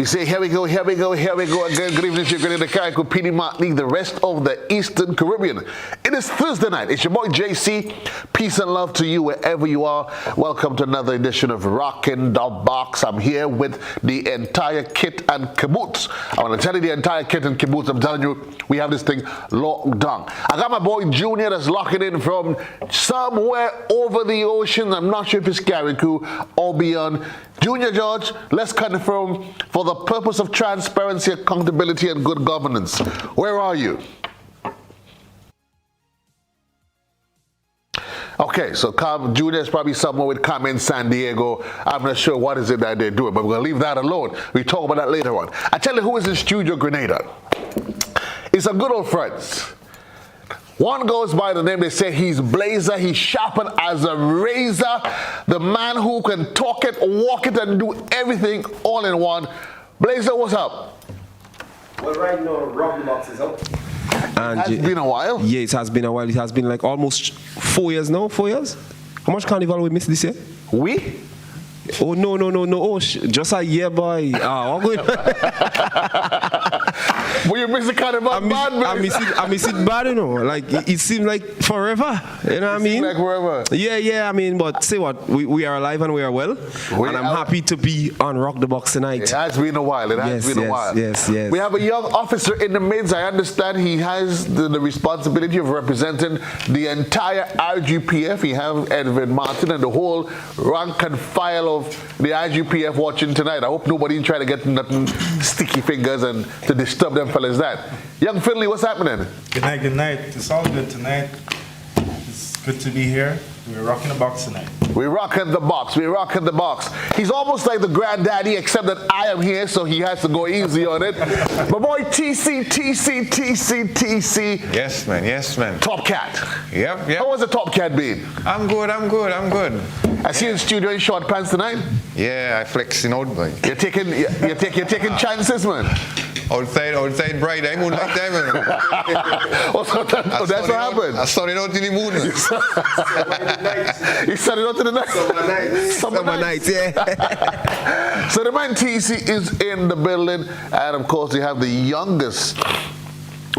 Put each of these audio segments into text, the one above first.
We say, here we go again. Good evening to you, good in the Caribbean, PD Martinique, the rest of the Eastern Caribbean. It is Thursday night. It's your boy JC. Peace and love to you wherever you are. Welcome to another edition of Rockin' the Box. I'm here with the entire kit and caboose. I want to tell you the entire kit and caboose. I'm telling you, we have this thing locked down. I got my boy Junior that's locking in from somewhere over the ocean. I'm not sure if it's Carriacou or beyond. Junior George, let's confirm for the purpose of transparency, accountability, and good governance. Where are you? Okay, so Junior is probably somewhere with Carmen San Diego. I'm not sure what is it that they're doing, but we're going to leave that alone. We talk about that later on. I tell you who is in studio, Grenada. It's a good old friends. One goes by the name, they say he's Blazer, he's sharpened as a razor. The man who can talk it, walk it, and do everything all in one. Blazer, what's up? Well, right now, Rock the Box is up. And it has been a while? Yeah, it has been a while. It has been like almost 4 years now, 4 years? How much carnival we missed this year? We? Oh, no. Oh, just a year, boy. I'm good. Well, you miss the carnival bad, man. I miss it bad, you know. Like, it seemed like forever. You know what I mean? Like forever. Yeah, I mean, but say what? We are alive and we are well. And I'm happy to be on Rock the Box tonight. It has been a while. Yes. We have a young officer in the midst. I understand he has the responsibility of representing the entire IGPF. We have Edwin Martin and the whole rank and file of the IGPF watching tonight. I hope nobody try to get nothing sticky fingers and to disturb them fellas that. Young Finley, what's happening? Good night. It's all good tonight. It's good to be here. We're rocking the box tonight. We're rocking the box. He's almost like the granddaddy, except that I am here, so he has to go easy on it. My boy TC. Yes, man. Top Cat. Yep. How was the Top Cat been? I'm good. I see you in studio in short pants tonight. Yeah, I flexing out, boy. You're taking chances, man. Outside bright, I moonlight diamond. That's what happened. I started out in the moon. You started out in the night. Summer nights, yeah. So the man TC is in the building, and of course, you have the youngest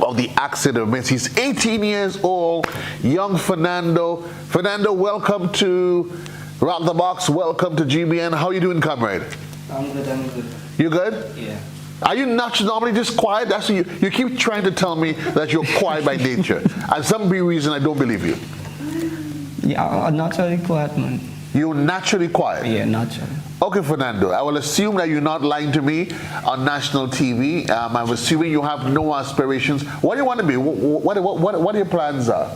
of the accident. He's 18 years old, young Fernando. Fernando, welcome to Rock the Box. Welcome to GBN. How you doing, comrade? I'm good. You good? Yeah. Are you not normally just quiet? That's what you keep trying to tell me that you're quiet by nature. And some reason I don't believe you. Yeah, I'm naturally quiet, man. You're naturally quiet? Yeah, naturally. Okay, Fernando, I will assume that you're not lying to me on national TV. I'm assuming you have no aspirations. What do you want to be? What are your plans are?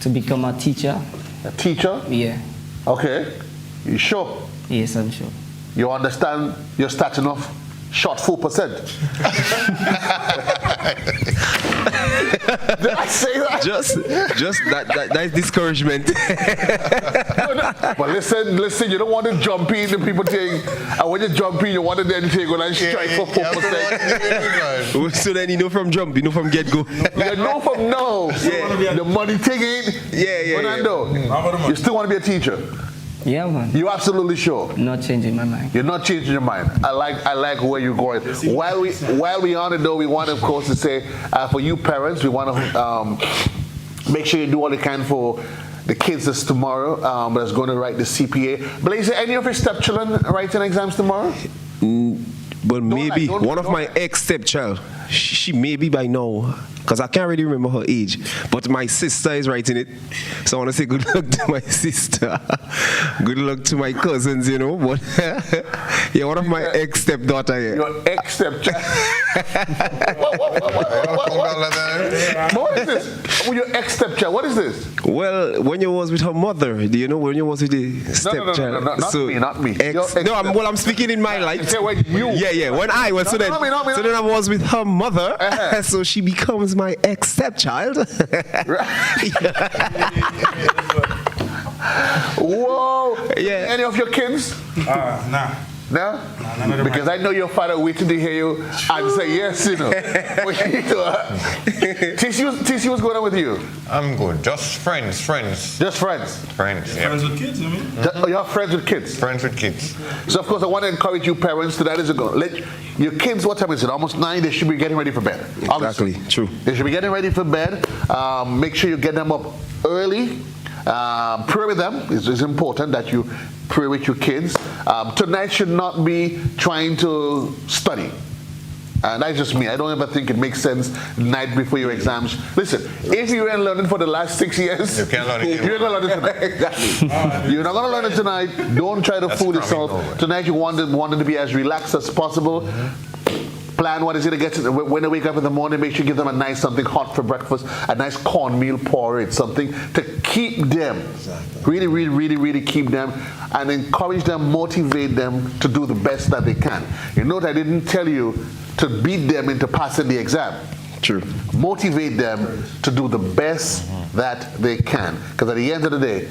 To become a teacher. A teacher? Yeah. Okay. You sure? Yes, I'm sure. You understand you're starting off short 4%. Did I say that? Just that is discouragement. But listen, you don't want to jump in, the people think, and when you jump in, you want to then take on and strike for 4%. So then you know from jump, you know from get-go. You know from no. Yeah. The money thing in. Yeah. Fernando, you still want to be a teacher? Yeah, man. You absolutely sure? Not changing my mind. You're not changing your mind. I like where you're going. While we on it though, we want of course to say for you parents, we want to make sure you do all you can for the kids that's tomorrow. That's going to write the CPA. Blazer, any of your stepchildren writing exams tomorrow? But maybe one of my ex-stepchild, she may be by now, because I can't really remember her age, but my sister is writing it. So I want to say good luck to my sister. Good luck to my cousins, you know. But yeah, one of my ex-stepdaughter here. Your ex-stepchild. What is this? With your ex-stepchild, what is this? Well, when you was with her mother, do you know when you was with the stepchild? No, not me. I'm speaking in my light. Yeah. When I was, so then I was with her mother, so she becomes my ex-stepchild. Whoa. Yeah. Any of your kids? Nah. No? none of them Because I know your father waiting to hear you and say yes, you know. TC, what's going on with you? I'm good. Just friends. Just friends. Friends, yeah. Friends with kids, you mean? You have friends with kids. Friends with kids. So of course I want to encourage you parents to that is go. Let your kids, what time is it? Almost 9, they should be getting ready for bed. Obviously. Exactly, true. They should be getting ready for bed. Make sure you get them up early. Pray with them. It's important that you pray with your kids. Tonight should not be trying to study. And that's just me. I don't ever think it makes sense night before your exams. Listen, if you ain't learning for the last 6 years, You can't learn it. you're not going to learn it tonight. Exactly. You're not going to learn it tonight. Don't try to fool coming yourself. over. Tonight you want it to be as relaxed as possible. Plan what is it to get to, when they wake up in the morning, make sure you give them a nice something hot for breakfast, a nice cornmeal porridge, something to keep them, really keep them, and encourage them, motivate them to do the best that they can. You note I didn't tell you to beat them into passing the exam. True. Motivate them to do the best that they can, because at the end of the day,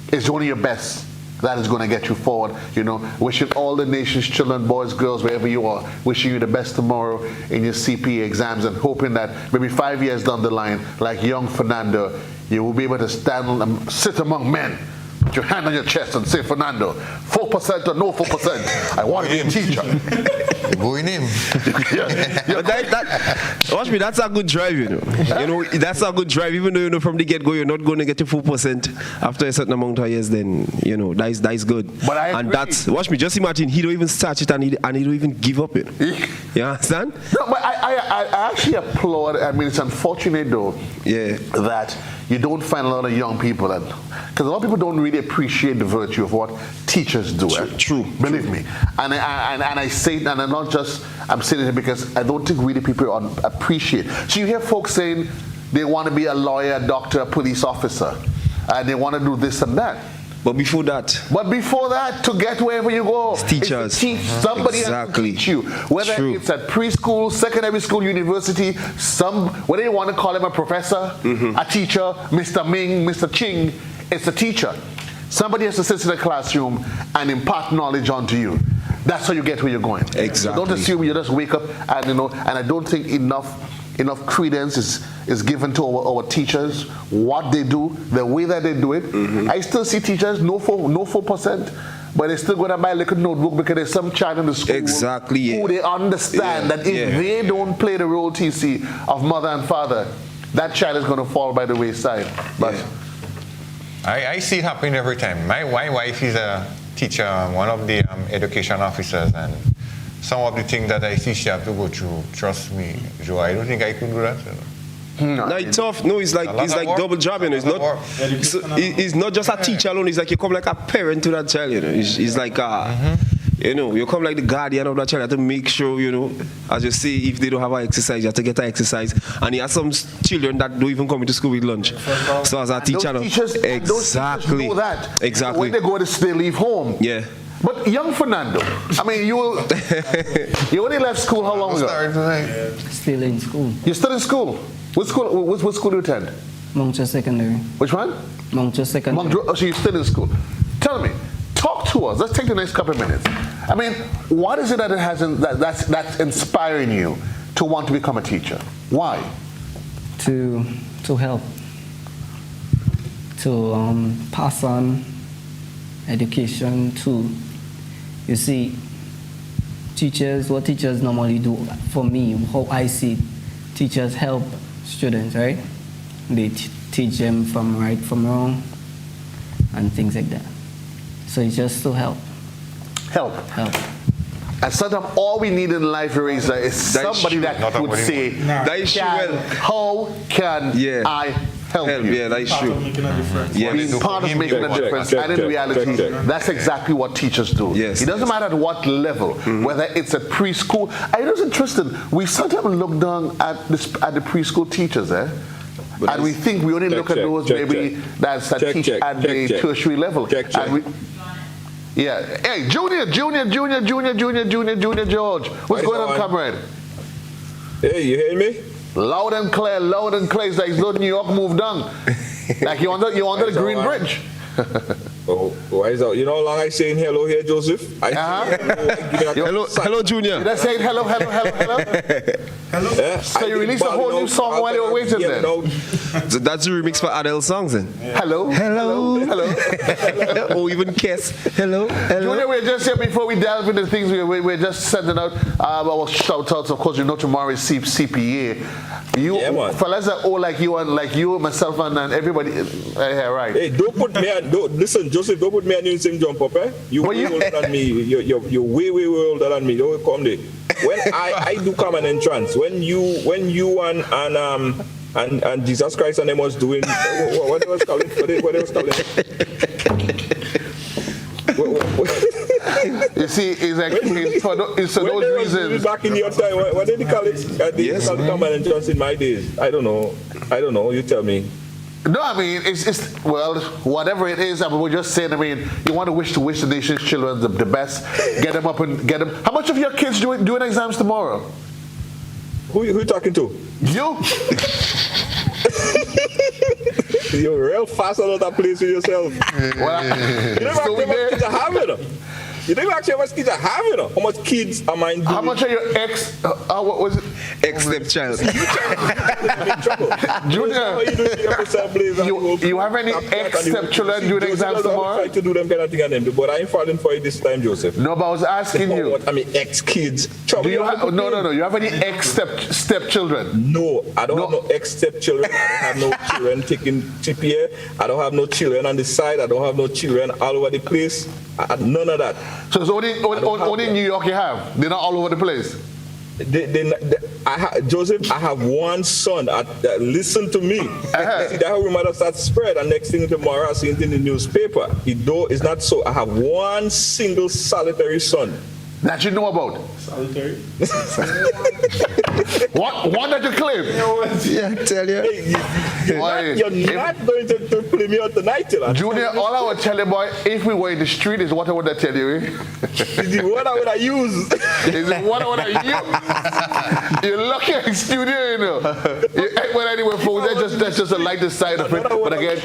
it's only your best that is going to get you forward. You know, wishing all the nation's children, boys, girls, wherever you are, wishing you the best tomorrow in your CPA exams, and hoping that maybe 5 years down the line, like young Fernando, you will be able to stand and sit among men, put your hand on your chest and say, Fernando, 4% or no 4%, I want to be a teacher. Going in. But watch me, that's a good drive, you know. You know, that's a good drive. Even though, you know, from the get-go, you're not going to get to 4% after a certain amount of years, then, you know, that's good. But I and agree. that's, watch me, just imagine, he don't even start it and he don't even give up, you know. You understand? No, but I actually applaud. I mean, it's unfortunate though, Yeah. that you don't find a lot of young people that, because a lot of people don't really appreciate the virtue of what teachers do. True. Believe me, and I say it, and I'm not just I'm saying it because I don't think really people appreciate. So you hear folks saying they want to be a lawyer, doctor, a police officer, and they want to do this and that. But before that, To get wherever you go, it's teachers. It's to teach somebody else to Exactly. teach you. Whether True. it's at preschool, secondary school, university, whether you want to call him a professor, a teacher, Mr. Ming, Mr. Ching, it's a teacher. Somebody has to sit in the classroom and impart knowledge onto you. That's how you get where you're going. Exactly. So don't assume you just wake up and and I don't think enough credence is given to our teachers, what they do, the way that they do it. I still see teachers no 4%, but they're still going to buy a little notebook because there's some child in the school Exactly, yeah. who they understand that if they don't play the role, TC, of mother and father, that child is going to fall by the wayside. But I see it happening every time. My wife is a teacher, one of the education officers, and some of the things that I see she have to go through, trust me, Joe, I don't think I could do that. You know. no, it's tough. No, it's like A lot of work. double job, you know. It's A lot not. of work. So it's not just a teacher alone. It's like you come like a parent to that child, you know. It's like you know, you come like the guardian of that child. You have to make sure, you know, as you say, if they don't have an exercise, you have to get an exercise. And you have some children that don't even come into school with lunch. So as a teacher, those teachers exactly, know that. exactly. When they go they leave home. Yeah. But young Fernando, I mean, you only left school how long ago? Start tonight. Still in school. You're still in school. What school do you attend? Moncton Secondary. Which one? Moncton Secondary. Oh, so you're still in school. Tell me, talk to us. Let's take the next couple of minutes. I mean, what is it that that's inspiring you to want to become a teacher? Why? To help. To pass on education to, you see, what teachers normally do, for me, how I see it, teachers help students, right? They teach them from right from wrong and things like that. So it's just to help. Help. And sometimes all we need in life, Eraser, is somebody that would say, That is true. how can I help you? Yeah, that is Part of true. making a difference. Yeah. Being part of making a difference, and in reality, that's exactly what teachers do. Yes, It doesn't matter at what level, whether it's a preschool. It was interesting. We sometimes look down at the preschool teachers, and we think we only look at those that teach at the tertiary level. Yeah. Hey, Junior George. What's going on, comrade? Hey, you hear me? Loud and clear. It's like New York moved down. Like you under the Green Bridge. Oh, why is that? You know how long I saying hello here, Joseph? Hello, Junior. Did I say hello? Yeah, So you released a whole new song while you were waiting then? So that's the remix for Adele songs then. Hello. Or even Kiss. Hello. Junior, we're just here before we delve into things. We're just sending out our shout outs. Of course, you know tomorrow is CPA. You fellas are all like you, myself, and everybody. Yeah, right. Hey, don't put me on. Listen, Joseph, don't put me on you in the same jump up, eh? You're way older than me. You're way older than me. Don't come there. When I do come an entrance, when you and Jesus Christ and them was doing what they was calling what they was calling. You see, it's like for those reasons. Back in your time, what did they call it? They used to come and entrance in my days. I don't know. You tell me. No, I mean, it's well, whatever it is, I mean, we're just saying, I mean, you want to wish the nation's children the best, get them up and get them. How much of your kids doing exams tomorrow? Who you talking to? You? You're real fast out of that place with yourself. Well, You never ask how much kids I have, you know? You never ask how much kids I have, you know? How much kids am I doing? How much are your what was it? Ex-stepchild. Junior, you have any ex-stepchildren doing exams tomorrow? I try to do them kind of thing on them, but I ain't falling for it this time, Joseph. No, but I was asking you. I mean, ex-kids. Do you have, no. You have any ex-stepchildren? No, I don't have no ex-stepchildren. I don't have no children taking TPA. I don't have no children on the side. I don't have no children all over the place. None of that. So it's only in New York you have? They're not all over the place? Joseph, I have one son that listen to me. See that rumor that starts spread, and next thing tomorrow I see it in the newspaper. It's not so. I have one single solitary son. That you know about? Solitary? One that you claim? Yeah, I tell you. Hey, you're not going to play me out tonight, you know? Junior, all I would tell you, boy, if we were in the street, is what I would tell you, eh? Is the word I would I use? Is the what I would use? You're lucky in studio, you know. Well, anyway, folks, that's just a lighter side of it. But again,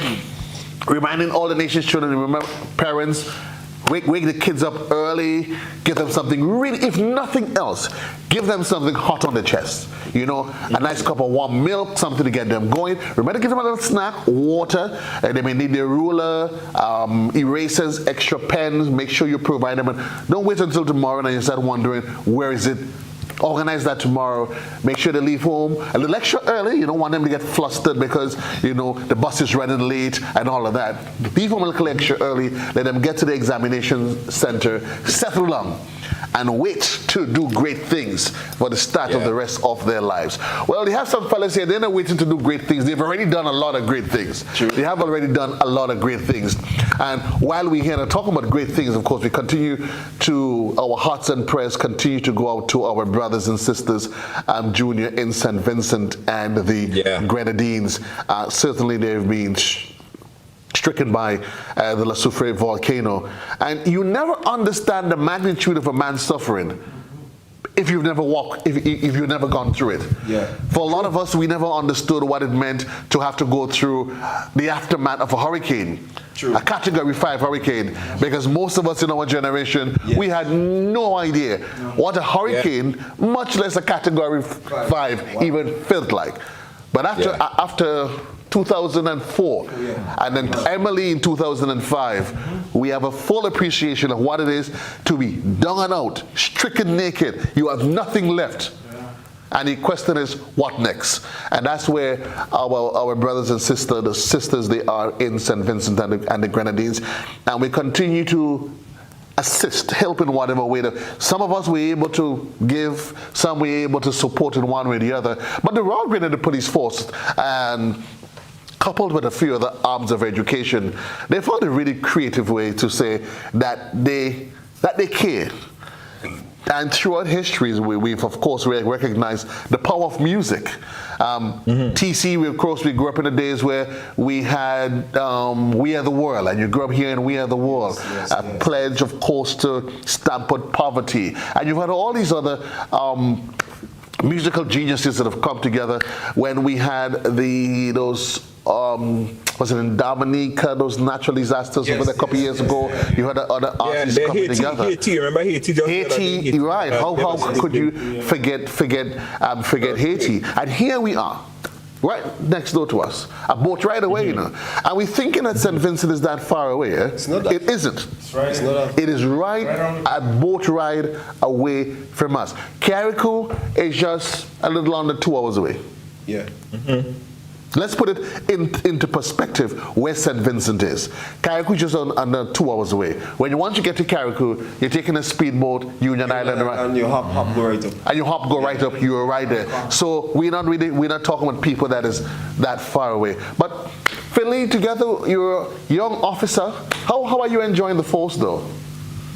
reminding all the nation's children, remember, parents, wake the kids up early, give them something really, if nothing else, give them something hot on the chest. You know, a nice cup of warm milk, something to get them going. Remember to give them a little snack, water, and they may need their ruler, erasers, extra pens. Make sure you provide them. And don't wait until tomorrow and you start wondering, where is it? Organize that tomorrow. Make sure they leave home a little extra early. You don't want them to get flustered because, you know, the bus is running late and all of that. Leave home a little extra early. Let them get to the examination center, settle down, and wait to do great things for the start of the rest of their lives. Well, they have some fellas here, they're not waiting to do great things. They've already done a lot of great things. True. They have already done a lot of great things. And while we're here to talk about great things, of course, we continue to, our hearts and prayers continue to go out to our brothers and sisters, Junior in St. Vincent and the Grenadines. Certainly they've been stricken by the La Soufrière volcano. And you never understand the magnitude of a man's suffering if you've never walked, if you've never gone through it. Yeah. For a lot of us, we never understood what it meant to have to go through the aftermath of a hurricane. True. A Category 5 hurricane, because most of us in our generation, we had no idea what a hurricane, much less a Category 5, even felt like. But after 2004, and then Emily in 2005, we have a full appreciation of what it is to be down and out, stricken naked. You have nothing left. And the question is, what next? And that's where our brothers and sisters, they are in St. Vincent and the Grenadines. And we continue to assist, help in whatever way. Some of us were able to give, some were able to support in one way or the other. But the Royal Grenadier Police Force, and coupled with a few other arms of education, they found a really creative way to say that they care. And throughout history, we've of course recognized the power of music. TC, of course, we grew up in the days where we had We Are the World, and you grew up hearing We Are the World. A pledge, of course, to stamp out poverty. And you've had all these other musical geniuses that have come together when we had those was it in Dominica, those natural disasters over there a couple of years ago? You had other artists coming together. Haiti, remember Haiti? Haiti, right. How could you forget Haiti? And here we are, right next door to us, a boat ride away, you know. And we're thinking that St. Vincent is that far away, eh? It's not that. It isn't. It's right. It's not that. It is right a boat ride away from us. Carriacou is just a little under 2 hours away. Yeah. Let's put it into perspective where St. Vincent is. Carriacou is just under 2 hours away. Once you get to Carriacou, you're taking a speedboat, Union Island, right? And you hop go right up. And you go right up, you're right there. So we're not talking about people that is that far away. But Finley, together, you're a young officer. How are you enjoying the force though?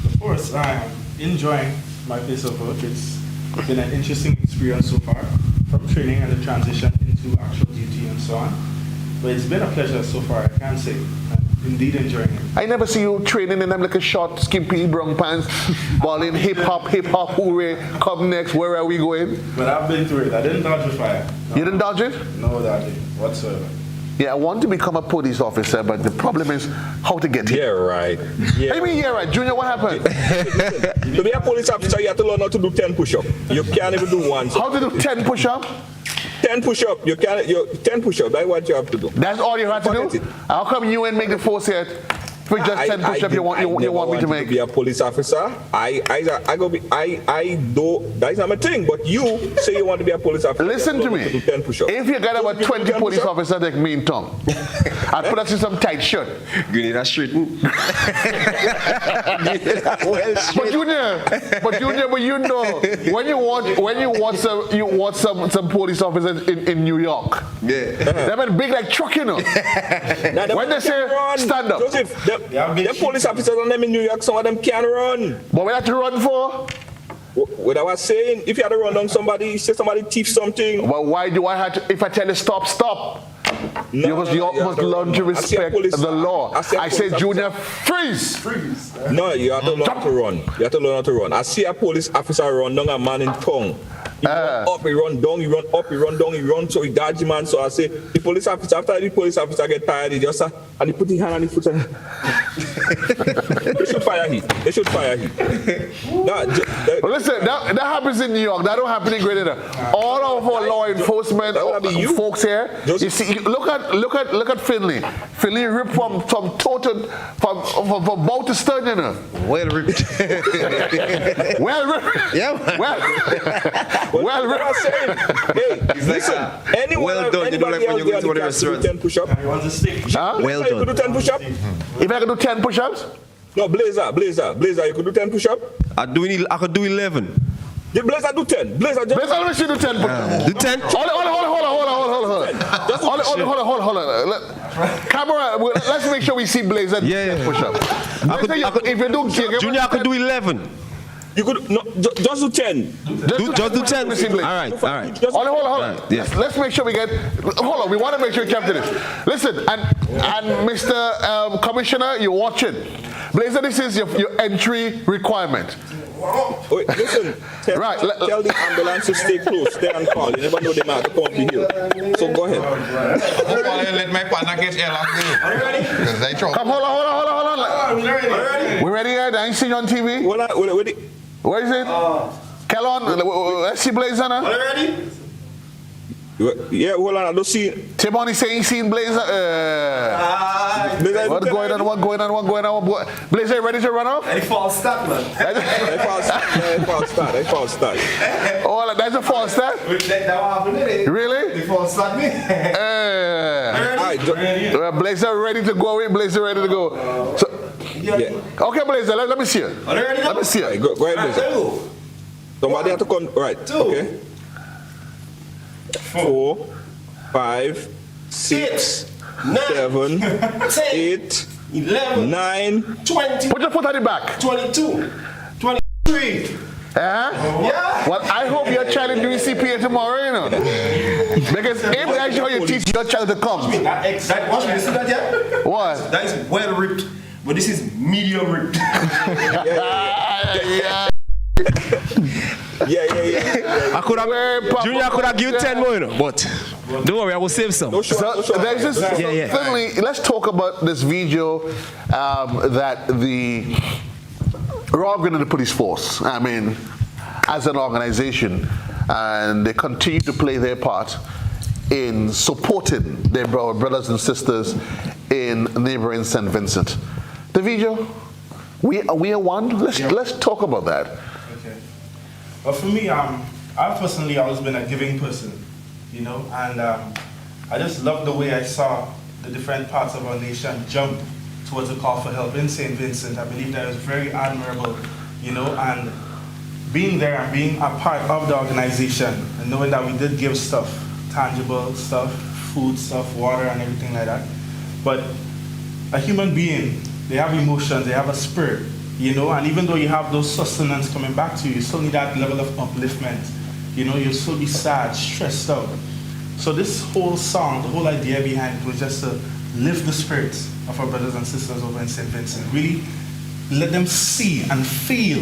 Of course, I'm enjoying my place of work. It's been an interesting experience so far, from training and the transition into actual duty and so on. But it's been a pleasure so far, I can say. I'm indeed enjoying it. I never see you training in them like a short, skimpy brown pants, balling hip hop, hooray, come next, where are we going? But I've been through it. I didn't dodge the fire. No. You didn't dodge it? No, that didn't whatsoever. Yeah, I want to become a police officer, but the problem is how to get here. Yeah, right. Yeah. I mean, yeah, right. Junior, what happened? To be a police officer, you have to learn how to do 10 push-ups. You can't even do one. How to do 10 push-ups? 10 push-ups. You 10 push-ups. That's what you have to do. That's all you have to do? How come you ain't make the force yet? For just 10 push-ups you want me to make? Be a police officer. I do. That's not my thing. But you say you want to be a police officer. Listen to me. Do 10 push-ups. If you got about 20 police officers that mean tongue, I'll put us in some tight shirt. You need a straight. But you know, when you watch some police officers in New York, they've been big like truck, you know. When they say stand up, Joseph, the police officers on them in New York, some of them can't run. What we have to run for? What I was saying, if you had to run down somebody, say somebody thief something. Well, why do I have to? If I tell you stop, stop. You must learn to respect the law. I say, Junior, freeze. No, you have to learn to run. You have to learn how to run. I see a police officer run down a man in tongue. He run up, he run down, he run up, he run down, he run, so he dodge the man. So I say, the police officer, after the police officer get tired, he just, and he put his hand on his foot and they should fire him. They should fire him. Listen, that happens in New York. That don't happen in Grenada. All of our law enforcement folks here, you see, look at Finley. Finley ripped from total, from bow to stern, you know. Well ripped. Well ripped. Yeah. Well ripped. Hey, listen, anyone, well done. You do like when you go to one of the restaurants. 10 push-ups. Want to stick? Huh? Well You could do done. 10 push-ups? If I can do 10 push-ups, No, Blazer, you could do 10 push-ups? I could do 11. The Blazer do 10. Blazer just... let's only see do 10 push-ups. Do 10? Hold on. Camera, let's make sure we see Blazer Yeah. push-up. If you do Junior, I could do 11. You could just do 10. Just do 10. Let's see Blazer. All right. Just Hold on. Right, yeah. Let's make sure we get. Hold on. We want to make sure we capture this. Listen, and Mr. Commissioner, you're watching. Blazer, this is your entry requirement. Wait, listen. Tell the ambulance to stay close. Stay on call. You never know they might come up the hill. So go ahead. Let my partner get here last week. Are you ready? Come, hold on. We ready yet? I ain't seen you on TV. Where is it? Kellon, let's see Blazer now. Are you ready? Yeah, hold on. I don't see it. Timoni saying he seen Blazer. What's going on? Blazer, ready to run off? Any false start, man. They false start. Oh, that's a false start? That happened, innit? Really? They false start me. Blazer ready to go in. Blazer ready to go. So, Yeah. okay, Blazer, let me see it. Are they ready now? Let me see it. Go ahead, Blazer. Somebody have to come. Right. Okay. 4, 5, 6, 7, 8, 11, 9. 20, Put your foot on the back. 22, 23. Yeah? Well, I hope your child is doing CPA tomorrow, you know. Because if that's how you teach your child to come. Watch me, you see that yet? What? That is well ripped, but this is medium ripped. Yeah. Junior, I could have given 10 more, you know, but Don't worry, I will save some. No, sure, So, no, sure. there's this, Yeah, yeah. Finally, let's talk about this video that the Royal Grenada Police Force, I mean, as an organization, and they continue to play their part in supporting their brothers and sisters in neighboring St. Vincent. The video, we are one. Let's talk about that. Okay. Well, for me, I've personally always been a giving person, you know, and I just love the way I saw the different parts of our nation jump towards a call for help in St. Vincent. I believe that was very admirable, you know, and being there and being a part of the organization and knowing that we did give stuff, tangible stuff, food stuff, water and everything like that. But a human being, they have emotions, they have a spirit, you know, and even though you have those sustenance coming back to you, you still need that level of upliftment. You know, you'll still be sad, stressed out. So this whole song, the whole idea behind it was just to lift the spirits of our brothers and sisters over in St. Vincent. Really let them see and feel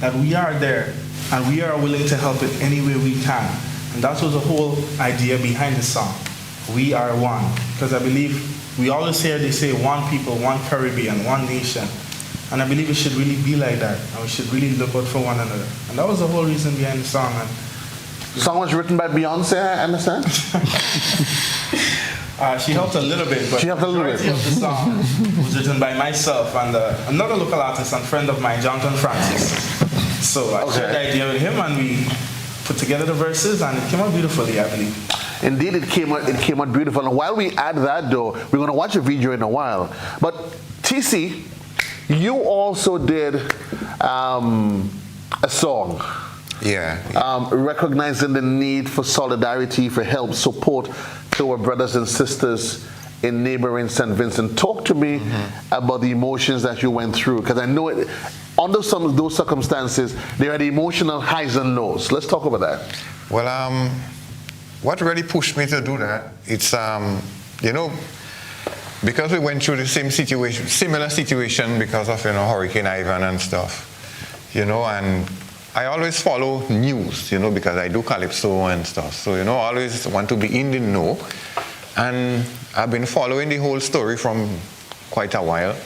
that we are there and we are willing to help in any way we can. And that was the whole idea behind the song. We are one. Because I believe we always hear they say one people, one Caribbean, one nation. And I believe it should really be like that. And we should really look out for one another. And that was the whole reason behind the song. And The song was written by Beyonce, I understand? she helped a little bit, but She helped a little majority bit. of the song was written by myself and another local artist and friend of mine, Jonathan Francis. So I shared the idea with him and we put together the verses and it came out beautifully, I believe. Indeed, it came out beautiful. And while we add that, though, we're going to watch a video in a while. But TC, you also did a song. Yeah. Recognizing the need for solidarity, for help, support to our brothers and sisters in neighboring St. Vincent. Talk to me about the emotions that you went through, because I know under some of those circumstances, there are the emotional highs and lows. Let's talk about that. Well, what really pushed me to do that, it's, you know, because we went through the same situation, similar situation because of, you know, Hurricane Ivan and stuff, you know, and I always follow news, you know, because I do calypso and stuff. So, you know, I always want to be in the know. And I've been following the whole story from quite a while.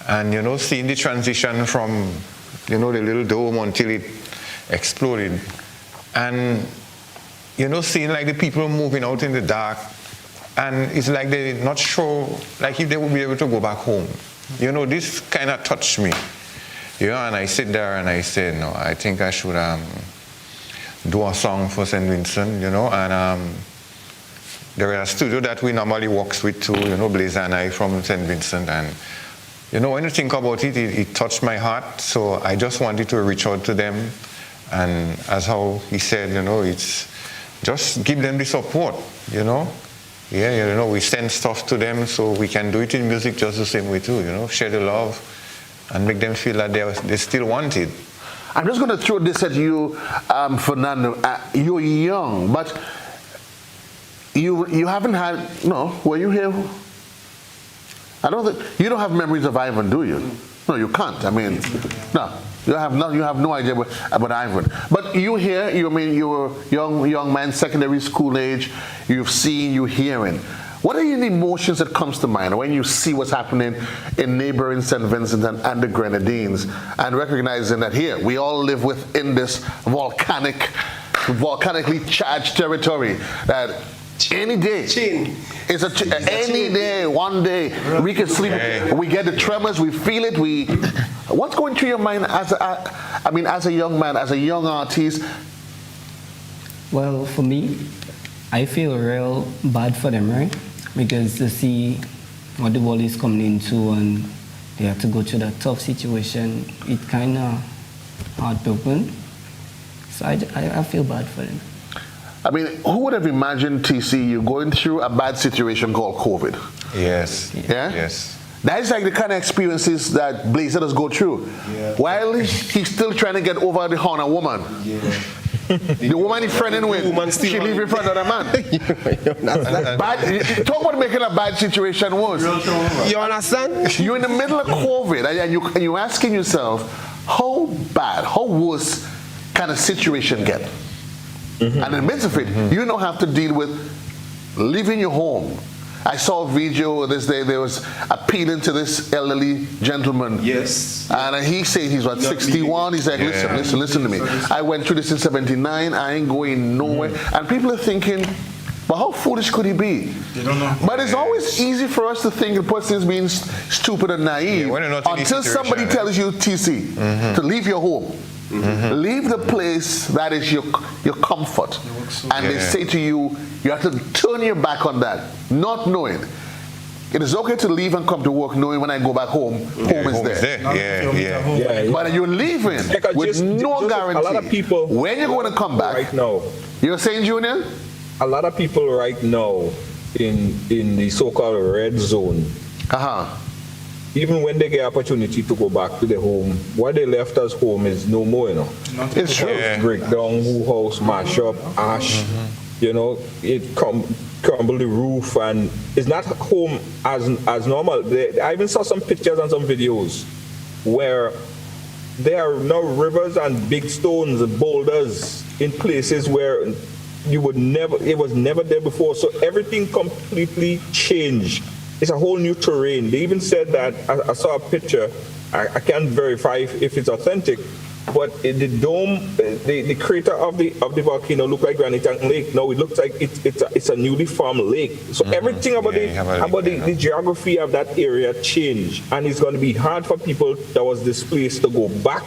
And, you know, seeing the transition from, you know, the little dome until it exploded. And, you know, seeing like the people moving out in the dark. And it's like they're not sure, like if they would be able to go back home. You know, this kind of touched me. You know, and I sit there and I say, no, I think I should do a song for St. Vincent, you know, and there is a studio that we normally work with too, you know, Blazer and I from St. Vincent, and, you know, when you think about it, it touched my heart, so I just wanted to reach out to them, and as how he said, you know, it's just give them the support, you know. Yeah, you know, we send stuff to them so we can do it in music just the same way too, you know, share the love and make them feel that they still want it. I'm just going to throw this at you, Fernando. You're young, but you haven't had, no, were you here? I don't think, you don't have memories of Ivan, do you? No, you can't. I mean, no. You have no idea about Ivan. But you hear, you're a young man, secondary school age, you've seen, you're hearing. What are the emotions that comes to mind when you see what's happening in neighboring St. Vincent and the Grenadines, and recognizing that here, we all live within this volcanically charged territory that any day, any day, one day, we can sleep, we get the tremors, we feel it, what's going through your mind as a young man, as a young artist? Well, for me, I feel real bad for them, right? Because to see what the world is coming into and they have to go through that tough situation, it kind of heartbroken. So I feel bad for them. I mean, who would have imagined, TC, you going through a bad situation called COVID? Yes. Yeah? Yes. That's like the kind of experiences that Blazer does go through. Yeah. While he's still trying to get over the horn a woman. Yeah. The woman he's friending with, she leave in front of the man. Talk about making a bad situation worse. You understand? You're in the middle of COVID and you're asking yourself, how bad, how worse can a situation get? And in the midst of it, you don't have to deal with leaving your home. I saw a video this day. There was appealing to this elderly gentleman. Yes. And he said he's what, 61. He's like, listen to me. I went through this in 79. I ain't going nowhere. And people are thinking, but how foolish could he be? They don't know. But it's always easy for us to think the person is being stupid and naive until somebody tells you, TC, to leave your home. Leave the place that is your comfort. And they say to you, you have to turn your back on that, not knowing. It is okay to leave and come to work knowing when I go back home, home is there. Yeah. But you're leaving with no guarantee. A lot of people, when you're going to come back. Right now. You're saying, Junior? A lot of people right now in the so-called red zone, even when they get opportunity to go back to their home, what they left as home is no more, you know. It's true. Break down, house, mash up, ash, you know, it crumble the roof, and it's not home as normal. I even saw some pictures and some videos where there are now rivers and big stones and boulders in places where it was never there before. So everything completely changed. It's a whole new terrain. They even said that, I saw a picture, I can't verify if it's authentic, but the dome, the crater of the volcano looked like Granite Tank Lake. No, it looks like it's a newly formed lake. So everything about the geography of that area changed, and it's going to be hard for people that was displaced to go back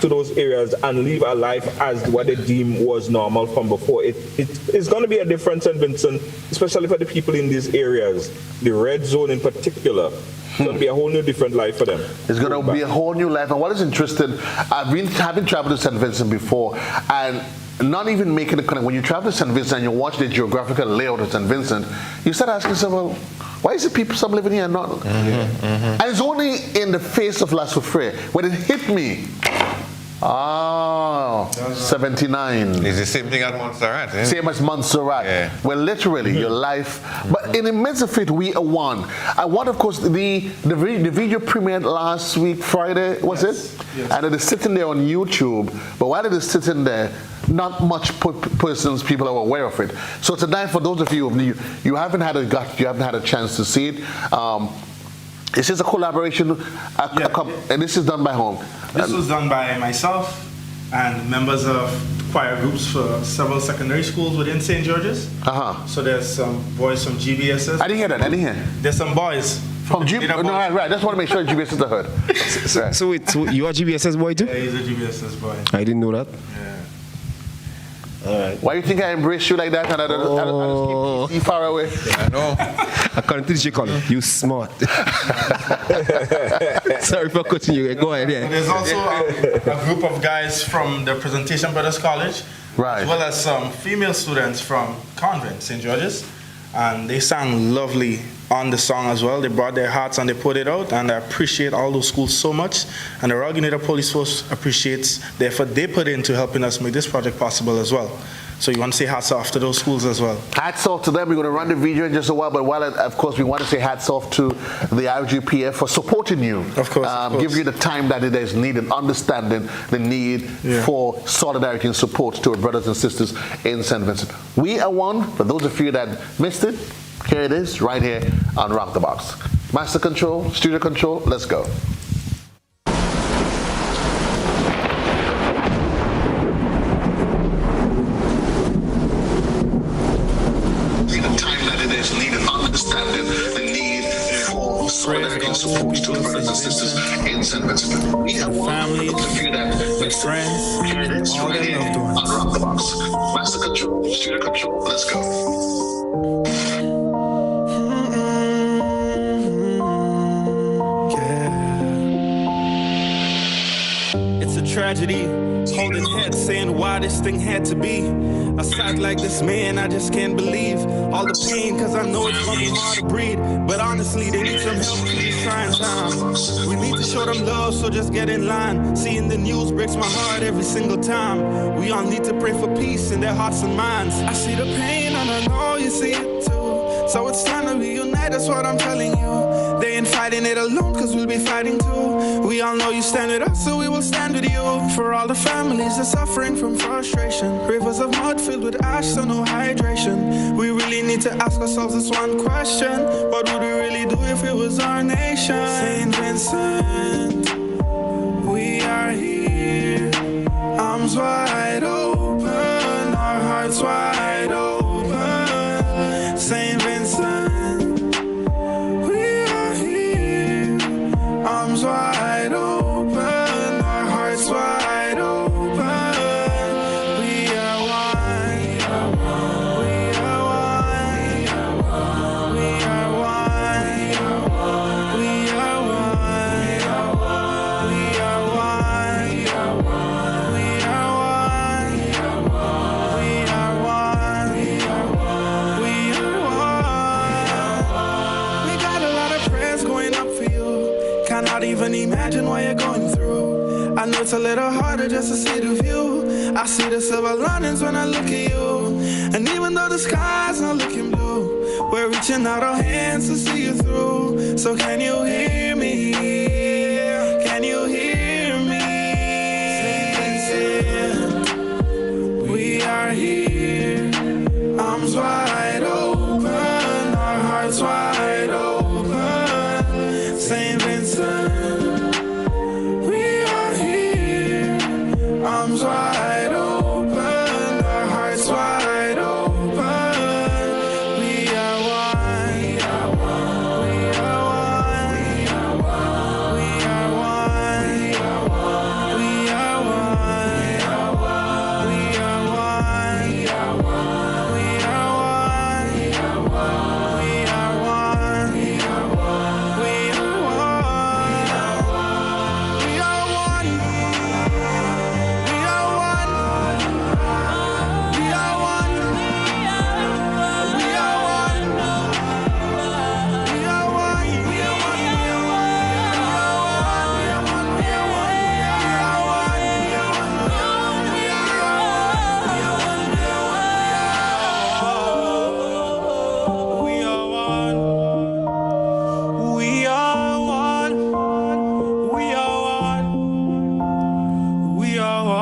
to those areas and live a life as what they deem was normal from before. It's going to be a difference, St. Vincent, especially for the people in these areas, the red zone in particular. It's going to be a whole new different life for them. It's going to be a whole new life. And what is interesting, having traveled to St. Vincent before, and not even making a connection. When you travel to St. Vincent and you watch the geographical layout of St. Vincent, you start asking yourself, well, why is it some living here and not? And it's only in the face of La Soufrière when it hit me. 79. It's the same thing at Montserrat, isn't it? Same as Montserrat. Yeah. Well, literally, your life. But in the midst of it, we are one. I want, of course, the video premiered last week, Friday, was it? Yes. And it is sitting there on YouTube. But while it is sitting there, not much people are aware of it. So tonight, for those of you who haven't had a chance to see it. This is a collaboration, and this is done by whom? This was done by myself and members of choir groups for several secondary schools within St. George's. So there's some boys from GBSS. I didn't hear that. There's some boys from GBSS. No, right. I just want to make sure GBSS is heard. So you are GBSS boy too? Yeah, he's a GBSS boy. I didn't know that. Yeah. All right. Why do you think I embrace you like that and I just keep far away? I know. I can't teach you, Colin. You smart. Sorry for cutting you. Go ahead. Yeah. There's also a group of guys from the Presentation Brothers College, as well as some female students from Convent, St. George's, and they sang lovely on the song as well. They brought their hearts and they put it out, and I appreciate all those schools so much, and the Royal Unita Police Force appreciates the effort they put into helping us make this project possible as well. So you want to say hats off to those schools as well? Hats off to them. We're going to run the video in just a while, but of course, we want to say hats off to the IGPF for supporting you. Of course. Give you the time that it is needed, understanding the need for solidarity and support to our brothers and sisters in St. Vincent. We are one. For those of you that missed it, here it is, right here on Rock the Box. Master Control, Studio Control, let's go. Solidarity and support to the brothers and sisters in St. Vincent. We have families, with friends, here it is, right here on Rock the Box. Master Control, Studio Control, let's go. It's a tragedy, holding head, saying why this thing had to be. I sat like this, man, I just can't believe all the pain, cause I know it's gonna be hard to breathe. But honestly, they need some help in these trying times. We need to show them love, so just get in line. Seeing the news breaks my heart every single time. We all need to pray for peace in their hearts and minds. I see the pain and I know you see it too. So it's time to reunite, that's what I'm telling you. They ain't fighting it alone, cause we'll be fighting too. We all know you stand with us, so we will stand with you. For all the families that suffering from frustration, rivers of mud filled with ash, so no hydration. We really need to ask ourselves this one question: what would we really do if it was our nation? Saint Vincent, we are here, arms wide open, our hearts wide open. Saint Vincent, we are here, arms wide open, our hearts wide open. We are one, we are one, we are one, we are one, we are one, we are one, we are one, we are one, we are one. We got a lot of prayers going up for you. Cannot even imagine what you're going through. I know it's a little harder just to see the view. I see the silver linings when I look at you. And even though the sky's not looking blue, we're reaching out our hands to see you through. So can you hear me? Can you hear me? We are here, arms wide open, our hearts wide open. Saint Vincent, we are here, arms wide open, our hearts wide open. We are one, we are one, we are one, we are one, we are one, we are one, we are one, we are one, we are one, we are one, we are one, we are one, we are one, we are one, we are one, we are one, we are one, we are one, we are we are one, we are one, we are one, we are one.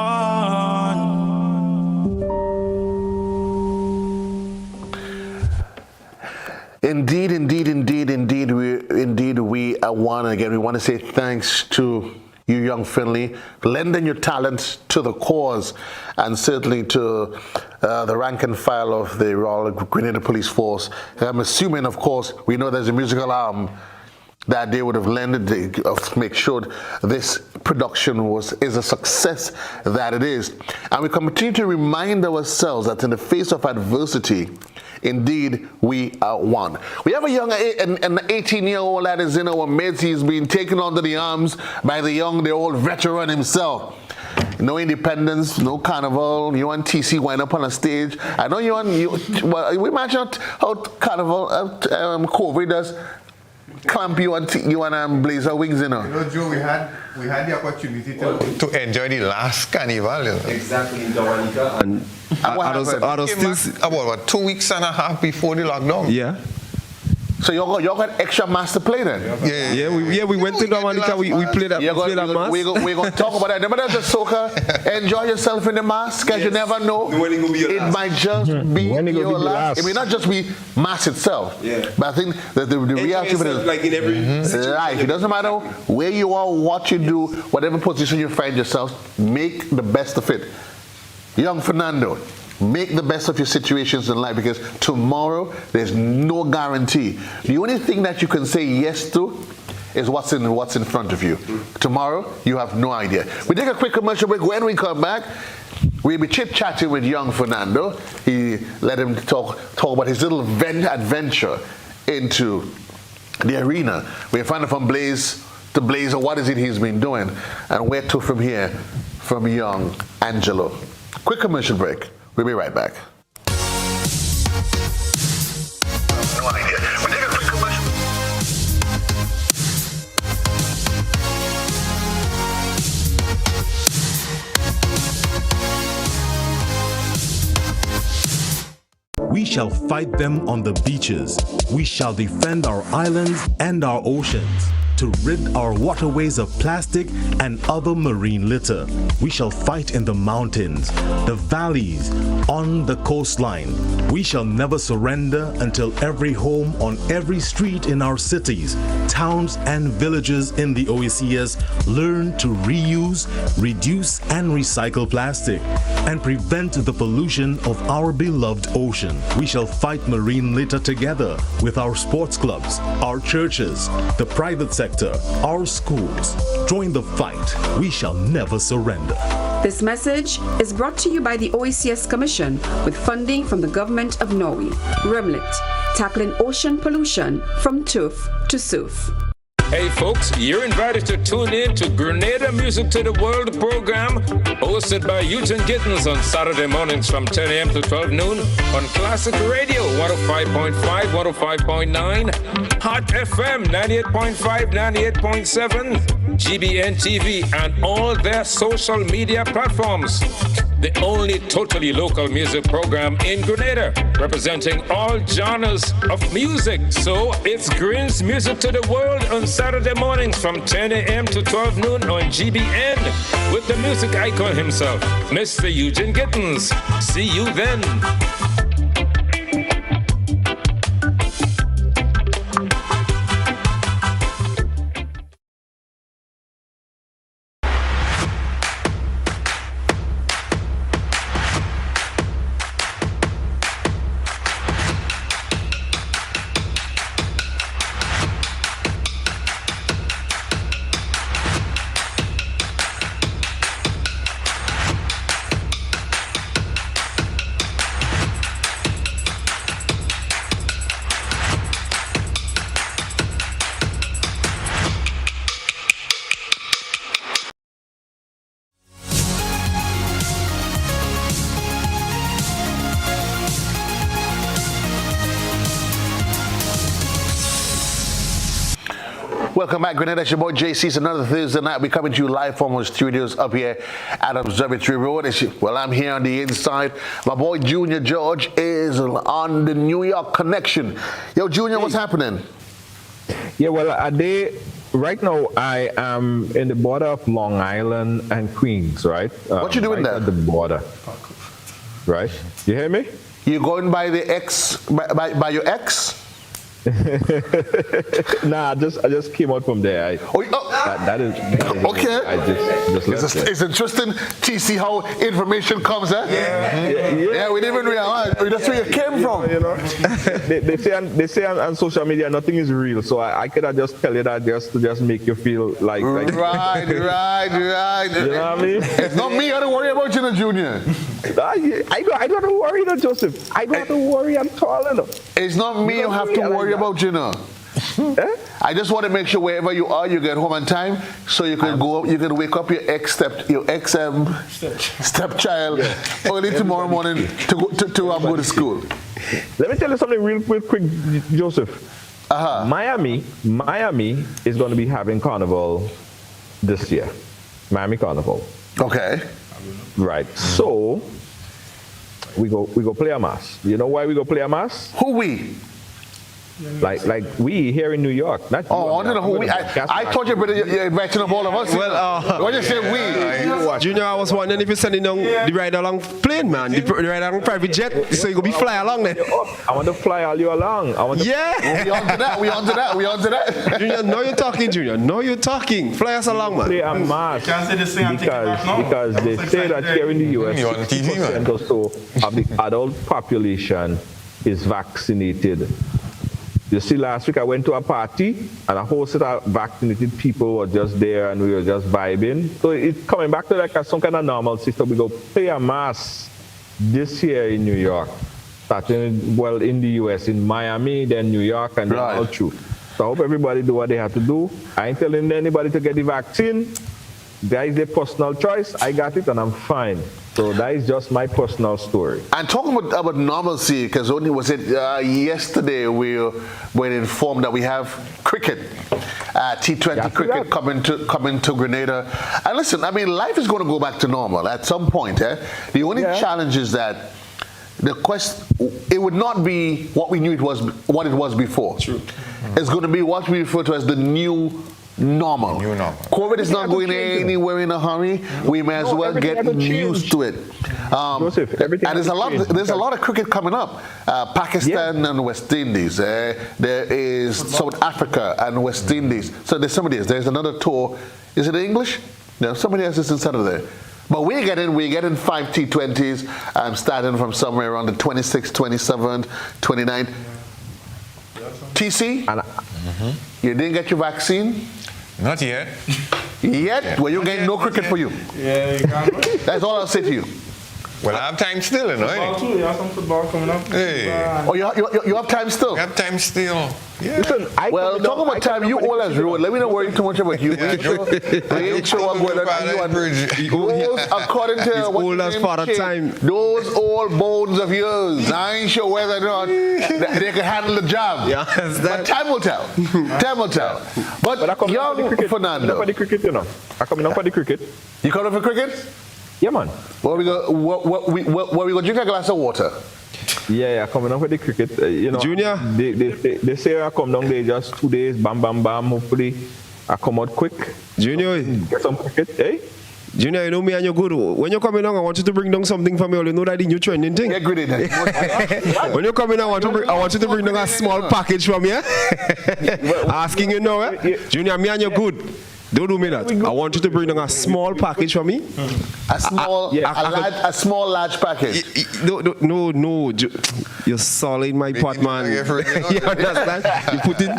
Indeed, we are one. Again, we want to say thanks to you, young Finley, lending your talents to the cause, and certainly to the rank and file of the Royal Grenada Police Force. I'm assuming, of course, we know there's a musical arm that they would have lended to make sure this production is a success that it is. And we continue to remind ourselves that in the face of adversity, indeed, we are one. We have an 18-year-old that is in our midst. He's been taken under the arms by the old veteran himself. No independence, no carnival. You and TC went up on a stage. I know we imagine how carnival, COVID does clamp you and Blazer Wings, you know. You know, Joe, we had the opportunity To enjoy the last carnival, you know. Exactly, in Dominica. And others Came still. back about 2 weeks and a half before the lockdown. Yeah. So y'all got extra mass to play then? We went to Dominica. We played that mass. We're going to talk about that. Remember that soca? Enjoy yourself in the mass, because you never know. It might just be your last. It may not just be mass itself. Yeah. But I think that the reality of it is like in every life. It doesn't matter where you are, what you do, whatever position you find yourself, make the best of it. Young Fernando, make the best of your situations in life, because tomorrow there's no guarantee. The only thing that you can say yes to is what's in front of you. Tomorrow, you have no idea. We take a quick commercial break. When we come back, we'll be chit-chatting with young Fernando. Let him talk about his little adventure into the arena. We'll find out from Blaze to Blazer what is it he's been doing, and where to from here from young Angelo. Quick commercial break. We'll be right back. No idea. We'll take a quick commercial. We shall fight them on the beaches. We shall defend our islands and our oceans. To rid our waterways of plastic and other marine litter. We shall fight in the mountains, the valleys, on the coastline. We shall never surrender until every home on every street in our cities, towns and villages in the OECS learn to reuse, reduce and recycle plastic and prevent the pollution of our beloved ocean. We shall fight marine litter together with our sports clubs, our churches, the private sector, our schools. Join the fight. We shall never surrender. This message is brought to you by the OECS Commission with funding from the Government of Norway. Remlit, tackling ocean pollution from turf to surf. Hey folks, you're invited to tune in to Grenada Music to the World program, hosted by Eugene Gittens on Saturday mornings from 10 a.m. to 12 noon on Classic Radio 105.5, 105.9, Hot FM 98.5, 98.7, GBN TV, and all their social media platforms. The only totally local music program in Grenada, representing all genres of music. So it's Green's Music to the World on Saturday mornings from 10 a.m. to 12 noon on GBN with the music icon himself, Mr. Eugene Gittens. See you then. Welcome back, Grenada. It's your boy JC. It's another Thursday night. We're coming to you live from our studios up here at Observatory Road. Well, I'm here on the inside. My boy Junior George is on the New York connection. Yo, Junior, what's happening? Yeah, well, right now I am in the border of Long Island and Queens, right? What you doing right there? At the border. Right? You hear me? You going by the ex, by your ex? Nah, I just came out from there. That is okay. I just left there. It's interesting to see how information comes, eh? Yeah, we didn't even realize. That's where you came from. You know, they say on social media nothing is real, so I could have just tell you that just to make you feel like right. You know what I mean? It's not me. I don't worry about you, Junior. I don't have to worry, Joseph. I don't have to worry at all. It's not me you have to worry about, you know. I just want to make sure wherever you are, you get home on time, so you can go. You can wake up your ex stepchild early tomorrow morning to go to school. Let me tell you something real quick, Joseph. Miami is going to be having Carnival this year. Miami Carnival. Okay. Right. So we go play a mass. You know why we go play a mass? Who we? Like we here in New York. Not I don't know who we. I told you, brother, you're inviting up all of us. Well, what you say we? Junior, I was wondering if you're sending down the ride along plane, man. The ride along private jet, so you gonna be fly along there. I want to fly all you along. Yeah. We on to that. Junior, no you're talking, Junior. No you're talking. Fly us along, man. Play a mass because they say that here in the US, 60% or so of the adult population is vaccinated. You see, last week I went to a party and a whole set of vaccinated people were just there and we were just vibing. So it's coming back to like some kind of normal system. We go play a mass this year in New York, starting well in the US, in Miami, then New York, and then all through. So I hope everybody do what they have to do. I ain't telling anybody to get the vaccine. That is their personal choice. I got it and I'm fine. So that is just my personal story. And talking about normalcy, because only was it yesterday we were informed that we have cricket, T20 cricket coming to Grenada. And listen, I mean, life is going to go back to normal at some point. The only challenge is that it would not be what we knew it was, what it was before. True. It's going to be what we refer to as the new normal. New normal. COVID is not going anywhere in a hurry. We may as well get used to it. Joseph, everything and there's a lot of cricket coming up. Pakistan and West Indies. There is South Africa and West Indies. So there's some of these. There's another tour. Is it English? No, somebody else is inside of there. But we're getting 5 T20s, starting from somewhere around the 26th, 27th, 29th. TC, you didn't get your vaccine? Not yet. Yet? Well, you're getting no cricket for you. Yeah, you can't. That's all I'll say to you. Well, I have time still, you know. Football too. You have some football coming up. Hey. Oh, you have time still? We have time still. Yeah. Listen, Well, talking about time, you all as rude. Let me not worry too much about you. I ain't sure what going on. Those, according to He's old as father time. Those old bones of yours, I ain't sure whether or not they can handle the job. Yeah, but time will tell. Time will tell. But I come young for the Fernando. for the cricket, you know. I come for the cricket. You coming for cricket? Yeah, man. Where we go drink a glass of water? Yeah, coming up with the cricket. You know, Junior? They say I come down there just 2 days, bam, bam, bam. Hopefully, I come out quick. Junior, Get some cricket, eh? Junior, you know me and you're good. When you're coming down, I want you to bring down something for me. You know that the new trending thing. Get good in that. When you're coming, I want you to bring down a small package from me. Asking you now, Junior, me and you're good. Don't do me that. I want you to bring down a small package for me. A small, large package. No. You're solid, my pot, man. You understand? You put in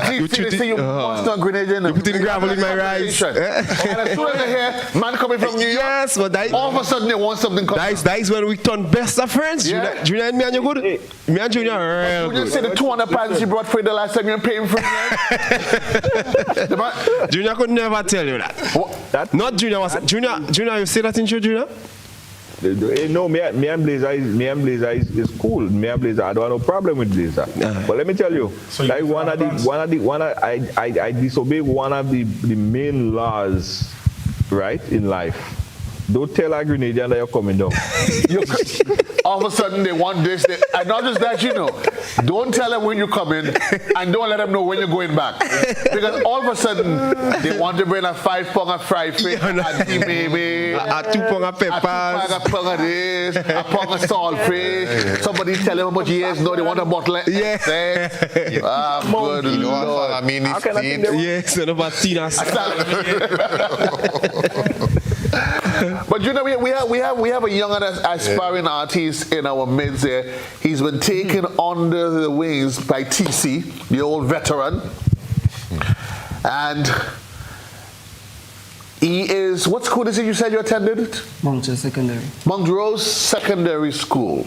gravel in my rice. And as soon as I hear man coming from New York, yes, but that, all of a sudden they want something coming. That is when we turn best of friends. Yeah. Junior and me and you good? Me and Junior are real You just say the 200 pounds you brought for the last time you're paying for it. Junior could never tell you that. Not Junior. Junior, you say that in show, Junior? No, me and Blazer is cool. Me and Blazer, I don't have no problem with Blazer. But let me tell you, I disobey one of the main laws, right, in life. Don't tell a Grenadian that you're coming down. All of a sudden they want this. And not just that, you know. Don't tell them when you come in and don't let them know when you're going back. Because all of a sudden they want to bring a 5 pound of fried fish, a tea baby, a 2 pound of peppers, a pound of this, a pound of salt fish. Somebody tell them how much years. No, they want a bottle. Yeah. Good Lord. I mean, yes, and about Tina's. But you know, we have a young and aspiring artist in our midst here. He's been taken under the wings by TC, the old veteran. And he is, what school is it you said you attended? Montrose Secondary. Montrose Secondary School.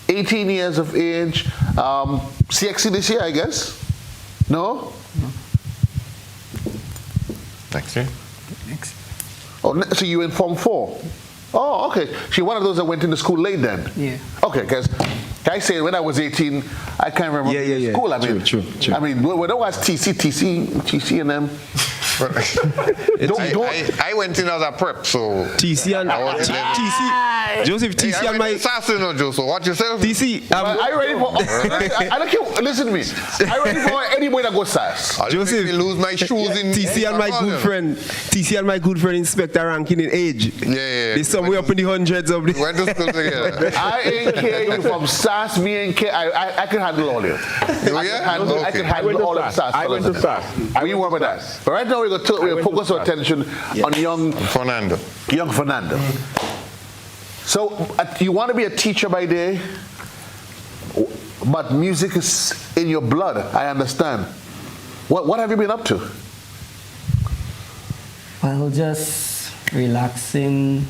18 years of age. CXC this year, I guess? No? Next year. Oh, so you in Form 4? Oh, okay. So you're one of those that went into school late then? Yeah. Okay, because I say when I was 18, I can't remember school. I mean, true. I mean, when I was TC and them. I went in as a prep, so TC and TC. Joseph, TC and my assassin, Joseph. What you say? TC. I ready for. I don't care. Listen to me. I ready for anybody that goes SAS. Joseph, lose my shoes in TC and my good friend. TC and my good friend Inspector ranking in age. Yeah. They somewhere up in the hundreds of the. We went to school together. I ain't care you from SAS. Me ain't care. I can handle all of you. I can handle all of SAS. I went to SAS. We were with that. But right now we're going to focus our attention on young Fernando. So you want to be a teacher by day, but music is in your blood. I understand. What have you been up to? Well, just relaxing,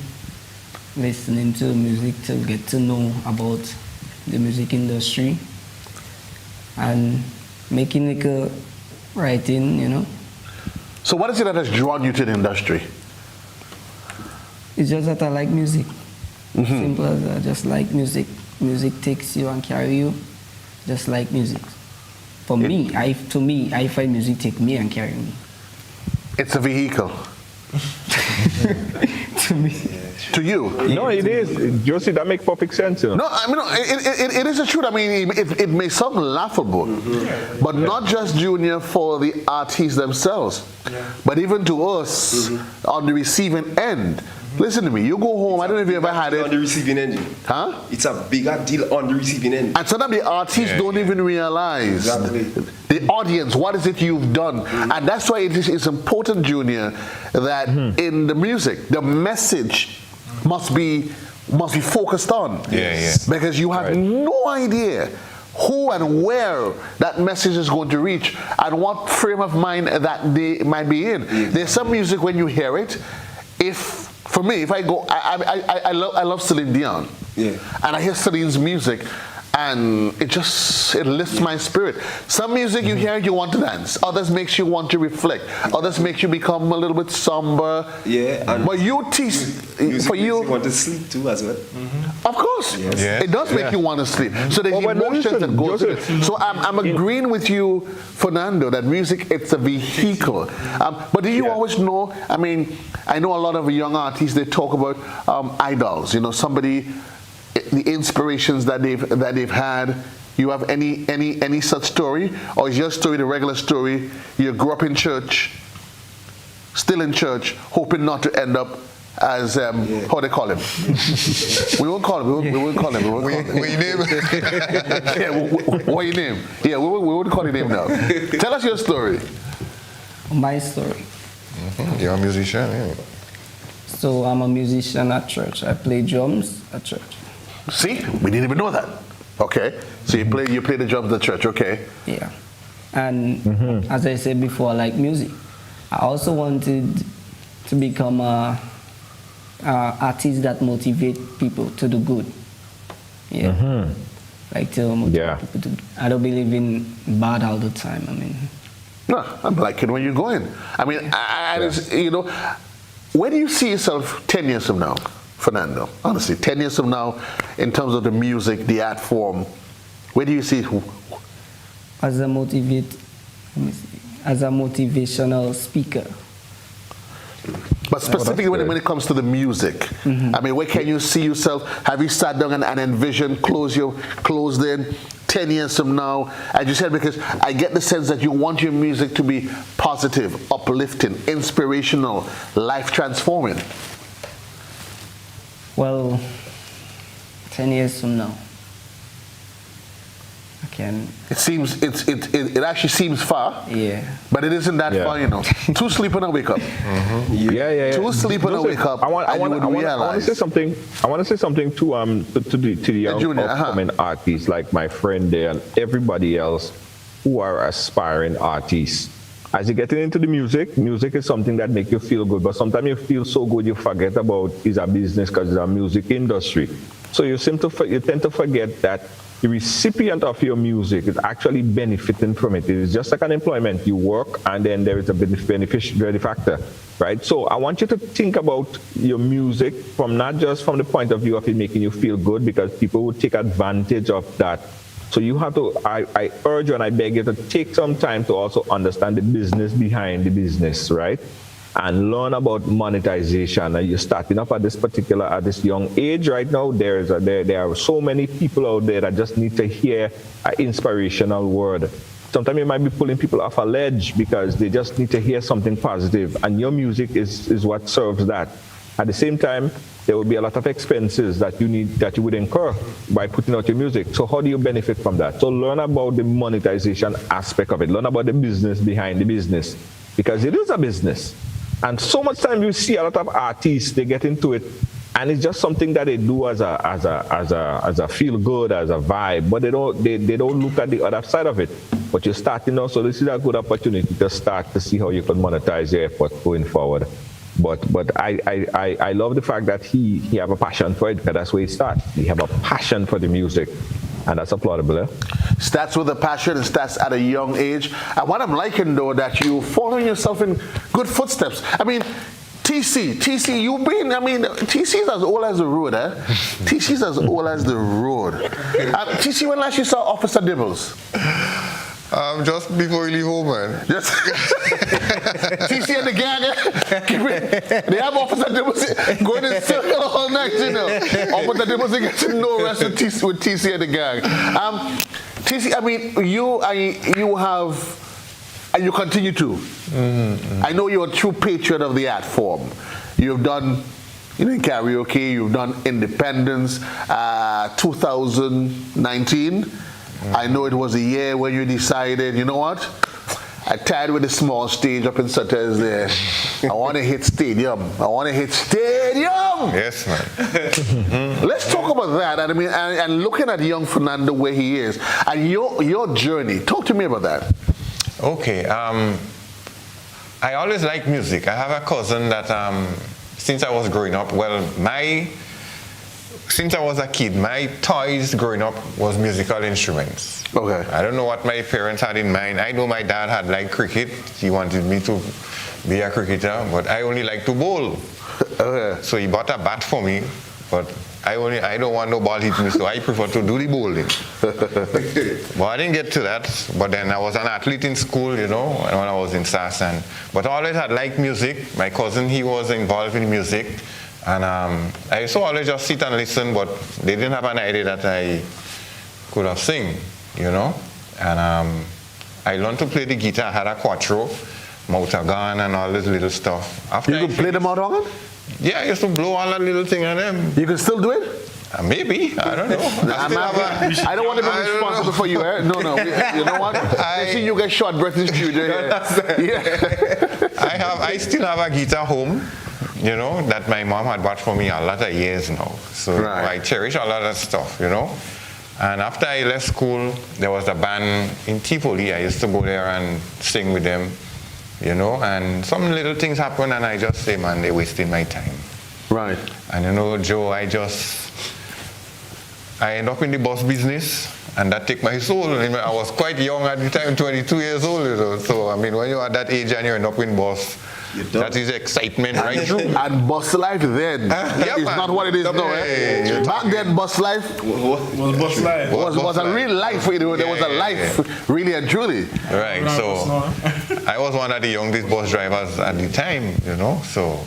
listening to music to get to know about the music industry, and making like a writing, you know. So what is it that has drawn you to the industry? It's just that I like music. Simple as that. I just like music. Music takes you and carry you. Just like music. For me, I find music take me and carry me. It's a vehicle. To me. To you? No, it is. Josie, that makes perfect sense. You know? No, I mean, no, it is the truth. I mean, it may sound laughable, but not just Junior for the artists themselves, but even to us on the receiving end. Listen to me. You go home. I don't know if you ever had it on the receiving end. Huh? It's a bigger deal on the receiving end. And sometimes the artists don't even realize the audience. What is it you've done? And that's why it's important, Junior, that in the music, the message must be focused on. Because you have no idea who and where that message is going to reach and what frame of mind that they might be in. There's some music when you hear it, for me, if I go, I love Celine Dion. And I hear Celine's music, and it lifts my spirit. Some music you hear, you want to dance. Others makes you want to reflect. Others makes you become a little bit somber. And but you want to sleep too as well. Of course, it does make you want to sleep. So there's emotions that goes with it. So I'm agreeing with you, Fernando, that music, it's a vehicle. But do you always know? I mean, I know a lot of young artists. They talk about idols. You know, somebody, the inspirations that they've had. You have any such story, or is your story the regular story? You grew up in church, still in church, hoping not to end up as how they call him. We won't call him. We won't call him. What your name? What your name? Yeah, we won't call your name now. Tell us your story. My story. You're a musician. Yeah. So I'm a musician at church. I play drums at church. See, we didn't even know that. Okay, so you play the drums at church. Okay. Yeah, and as I said before, I like music. I also wanted to become a artist that motivate people to do good. Yeah, like to motivate people to. I don't believe in bad all the time. I mean, no, I'm liking when you're going. I mean, you know, where do you see yourself 10 years from now? Fernando, honestly, 10 years from now, in terms of the music, the art form, where do you see? As a motivational speaker. But specifically when it comes to the music, I mean, where can you see yourself? Have you sat down and envisioned, closed in 10 years from now? As you said, because I get the sense that you want your music to be positive, uplifting, inspirational, life transforming. Well, 10 years from now, I can. It actually seems far. Yeah. But it isn't that far, you know. Two sleep and a wake up. Two sleep and a wake up. I want to say something. I want to say something to the young upcoming artists, like my friend there and everybody else who are aspiring artists. As you get into the music is something that makes you feel good, but sometimes you feel so good you forget about it's a business because it's a music industry. So you tend to forget that the recipient of your music is actually benefiting from it. It is just like an employment. You work and then there is a benefactor, right? So I want you to think about your music from not just from the point of view of it making you feel good, because people will take advantage of that. So you have to, I urge you and I beg you to take some time to also understand the business behind the business, right? And learn about monetization. And you're starting up at this young age right now. There are so many people out there that just need to hear an inspirational word. Sometimes you might be pulling people off a ledge because they just need to hear something positive. And your music is what serves that. At the same time, there will be a lot of expenses that you would incur by putting out your music. So how do you benefit from that? So learn about the monetization aspect of it. Learn about the business behind the business, because it is a business. And so much time you see a lot of artists, they get into it, and it's just something that they do as a feel good, as a vibe, but they don't look at the other side of it. But you're starting now, so this is a good opportunity to start to see how you can monetize your effort going forward. But I love the fact that he have a passion for it, because that's where he starts. He have a passion for the music, and that's applaudable. Eh? Starts with a passion and starts at a young age. And what I'm liking, though, that you following yourself in good footsteps. I mean, TC, TC's as old as the road, eh? TC's as old as the road. TC, when last you saw Officer Dibbles? Just before you leave home, man. Just TC and the gang, they have officers that was going in circle all night, you know. Officers that was getting no rest with TC and the gang. TC, I mean, you have, and you continue to. I know you're a true patriot of the art form. You've done, karaoke, you've done Independence, 2019. I know it was a year when you decided, you know what? I tired with the small stage up in Sutters there. I want to hit stadium. Yes, man. Let's talk about that. And I mean, and looking at young Fernando where he is, and your journey. Talk to me about that. Okay. I always like music. I have a cousin that, since I was growing up, since I was a kid, my toys growing up was musical instruments. Okay. I don't know what my parents had in mind. I know my dad had liked cricket. He wanted me to be a cricketer, but I only like to bowl. Okay. So he bought a bat for me, but I don't want no ball hit me, so I prefer to do the bowling. But I didn't get to that. But then I was an athlete in school, when I was in SAS. But I always had liked music. My cousin, he was involved in music. And I used to always just sit and listen, but they didn't have an idea that I could have sing, And I learned to play the guitar. I had a quattro, motor gun, and all this little stuff. You could play the motor gun? Yeah, I used to blow all that little thing on them. You can still do it? Maybe. I don't know. I don't want to be responsible for you. No. You know what? I see you get short breath in the studio here. I still have a guitar home. That my mom had bought for me a lot of years now. So I cherish a lot of stuff, And after I left school, there was a band in Tivoli. I used to go there and sing with them, And some little things happen, and I just say, man, they're wasting my time. Right. And Joe, I end up in the bus business, and that take my soul. I was quite young at the time, 22 years old, So, I mean, when you're at that age and you end up in bus, that is excitement right through. And bus life then it's not what it is now. Back then, bus life was a real life. There was a life, really and truly. Right. So I was one of the youngest bus drivers at the time, So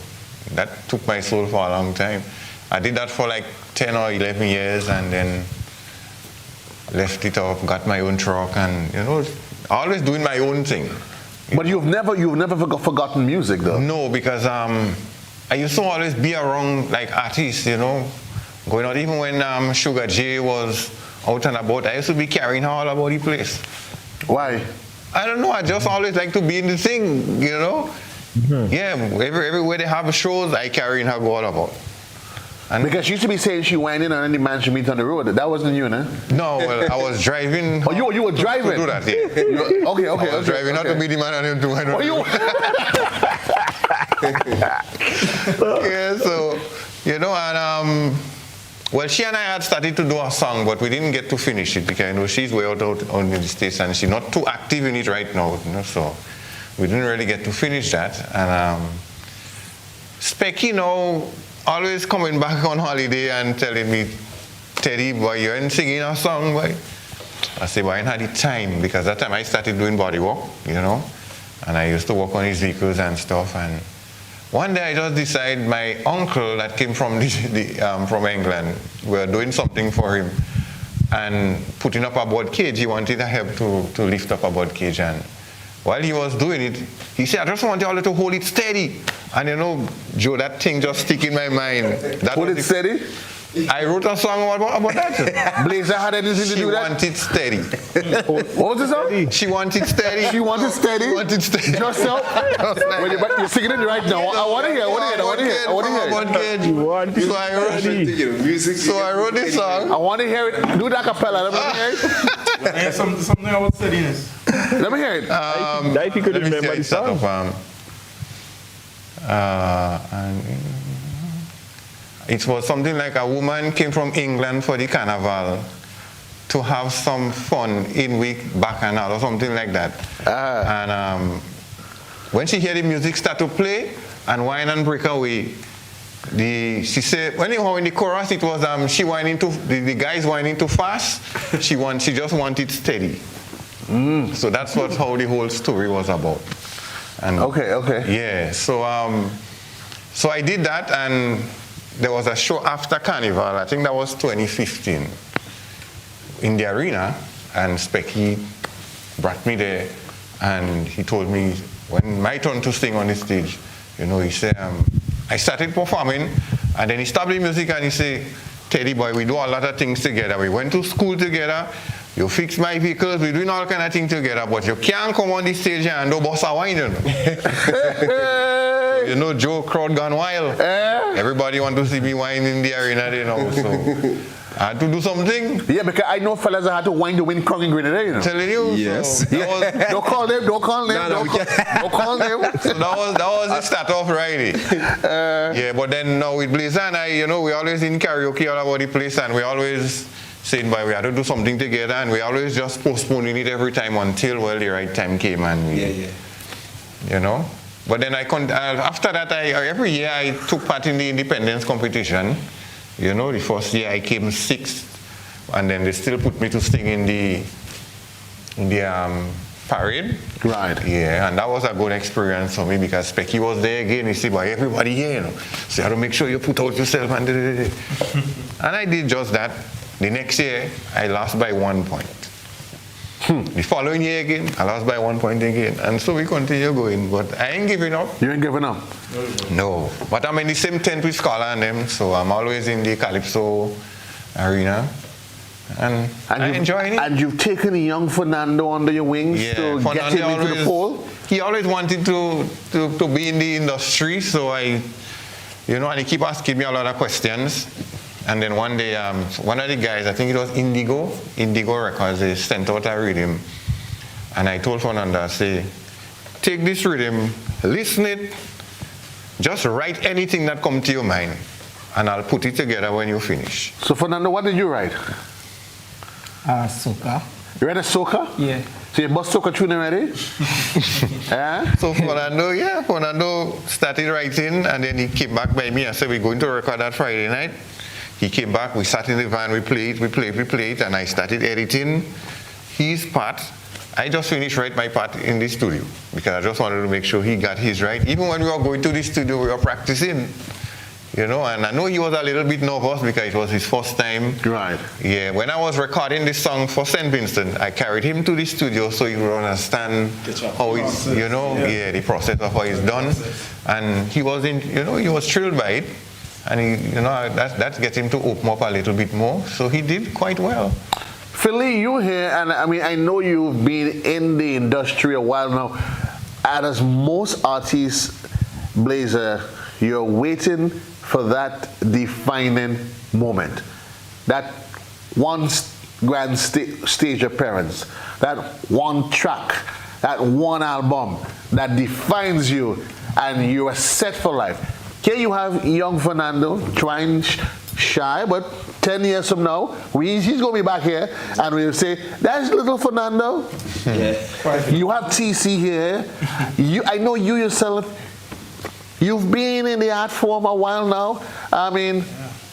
that took my soul for a long time. I did that for like 10 or 11 years, and then left it off, got my own truck, and always doing my own thing. But you've never forgotten music, though. No, because I used to always be around like artists, going out. Even when Sugar J was out and about, I used to be carrying her all about the place. Why? I don't know. I just always like to be in the thing, Mm-hmm. Yeah, everywhere they have shows, I carry her go all about. And because she used to be saying she went in on any man she meets on the road. That wasn't you, no? No, well, I was driving. Oh, you were driving? To do that, yeah. Okay. I was driving out to meet the man and him to went on. Yeah, so, and well, she and I had started to do a song, but we didn't get to finish it because, she's way out on the States and she's not too active in it right now, so we didn't really get to finish that. And Specky, always coming back on holiday and telling me, Teddy, boy, you ain't singing a song, boy. I said, well, I ain't had the time, because that time I started doing body work, and I used to work on his vehicles and stuff. And one day I just decided my uncle that came from from England, we were doing something for him and putting up a bird cage. He wanted help to lift up a bird cage. And while he was doing it, he said, I just want you all to hold it steady. And Joe, that thing just stick in my mind. Hold it steady? I wrote a song about that. Blazer had anything to do with that? She wanted steady. What was the song? She wanted steady. She wanted steady? She wanted steady. Just so? But you're singing it right now. I want to hear. So I wrote this song. I want to hear it. Do the acapella. Let me hear it. Something about steadiness. Let me hear it. That you could remember the song. It was something like a woman came from England for the carnival to have some fun in week bacchanal or something like that. And when she heard the music start to play and whine and break away, she said, anyhow, in the chorus it was she whining the guys whining too fast. She just wanted steady. So that's how the whole story was about. And okay. Yeah, so I did that, and there was a show after Carnival, I think that was 2015, in the arena, and Specky brought me there, and he told me, when my turn to sing on the stage, he said, I started performing, and then he stopped the music and he said, Teddy boy, we do a lot of things together. We went to school together, you fix my vehicles, we doing all kind of things together, but you can't come on the stage and do bossa wine, Joe crowd gone wild. Everybody want to see me whine in the arena, so I had to do something. Yeah, because I know fellas that had to wind the wind crowd in Grenada, Telling you. Yes. So don't call them. No, Don't call them. So that was the start of Friday. Yeah, but then now with Blazer and I, we always in karaoke all over the place, and we always saying, we had to do something together, and we always just postponing it every time until, the right time came, and we, But then after that, every year I took part in the independence competition. The first year I came 6th, and then they still put me to sing in the parade. Right. Yeah, and that was a good experience for me because Specky was there again. He said, everybody here, so you have to make sure you put out yourself. And I did just that. The next year, I lost by 1 point. The following year again, I lost by 1 point again. And so we continue going, but I ain't giving up. You ain't giving up? No. But I'm in the same tent with Scholar and them, so I'm always in the Calypso arena. And I enjoy it. And you've taken a young Fernando under your wings to get him into the fold? He always wanted to be in the industry, so and he keep asking me a lot of questions. And then one day, one of the guys, I think it was Indigo Records, they sent out a rhythm. And I told Fernando, I say, take this rhythm, listen it, just write anything that comes to your mind, and I'll put it together when you finish. So Fernando, what did you write? Soca. You write a soca? Yeah. So you bust soca tune already? So Fernando started writing, and then he came back by me and said, we're going to record that Friday night. He came back, we sat in the van, we played, and I started editing his part. I just finished writing my part in the studio because I just wanted to make sure he got his right. Even when we were going to the studio, we were practicing, and I know he was a little bit nervous because it was his first time. Right. Yeah, when I was recording this song for St. Vincent, I carried him to the studio so he would understand how it's, the process of how it's done. And he was he was thrilled by it. And that gets him to open up a little bit more. So he did quite well. Philly, you here, and I know you've been in the industry a while now. And as most artists, Blazer, you're waiting for that defining moment. That one grand stage appearance, that one track, that one album that defines you, and you are set for life. Here you have young Fernando trying shy, but 10 years from now, he's going to be back here, and we'll say, that's little Fernando. Yeah. You have TC here. I know you yourself, you've been in the art form a while now.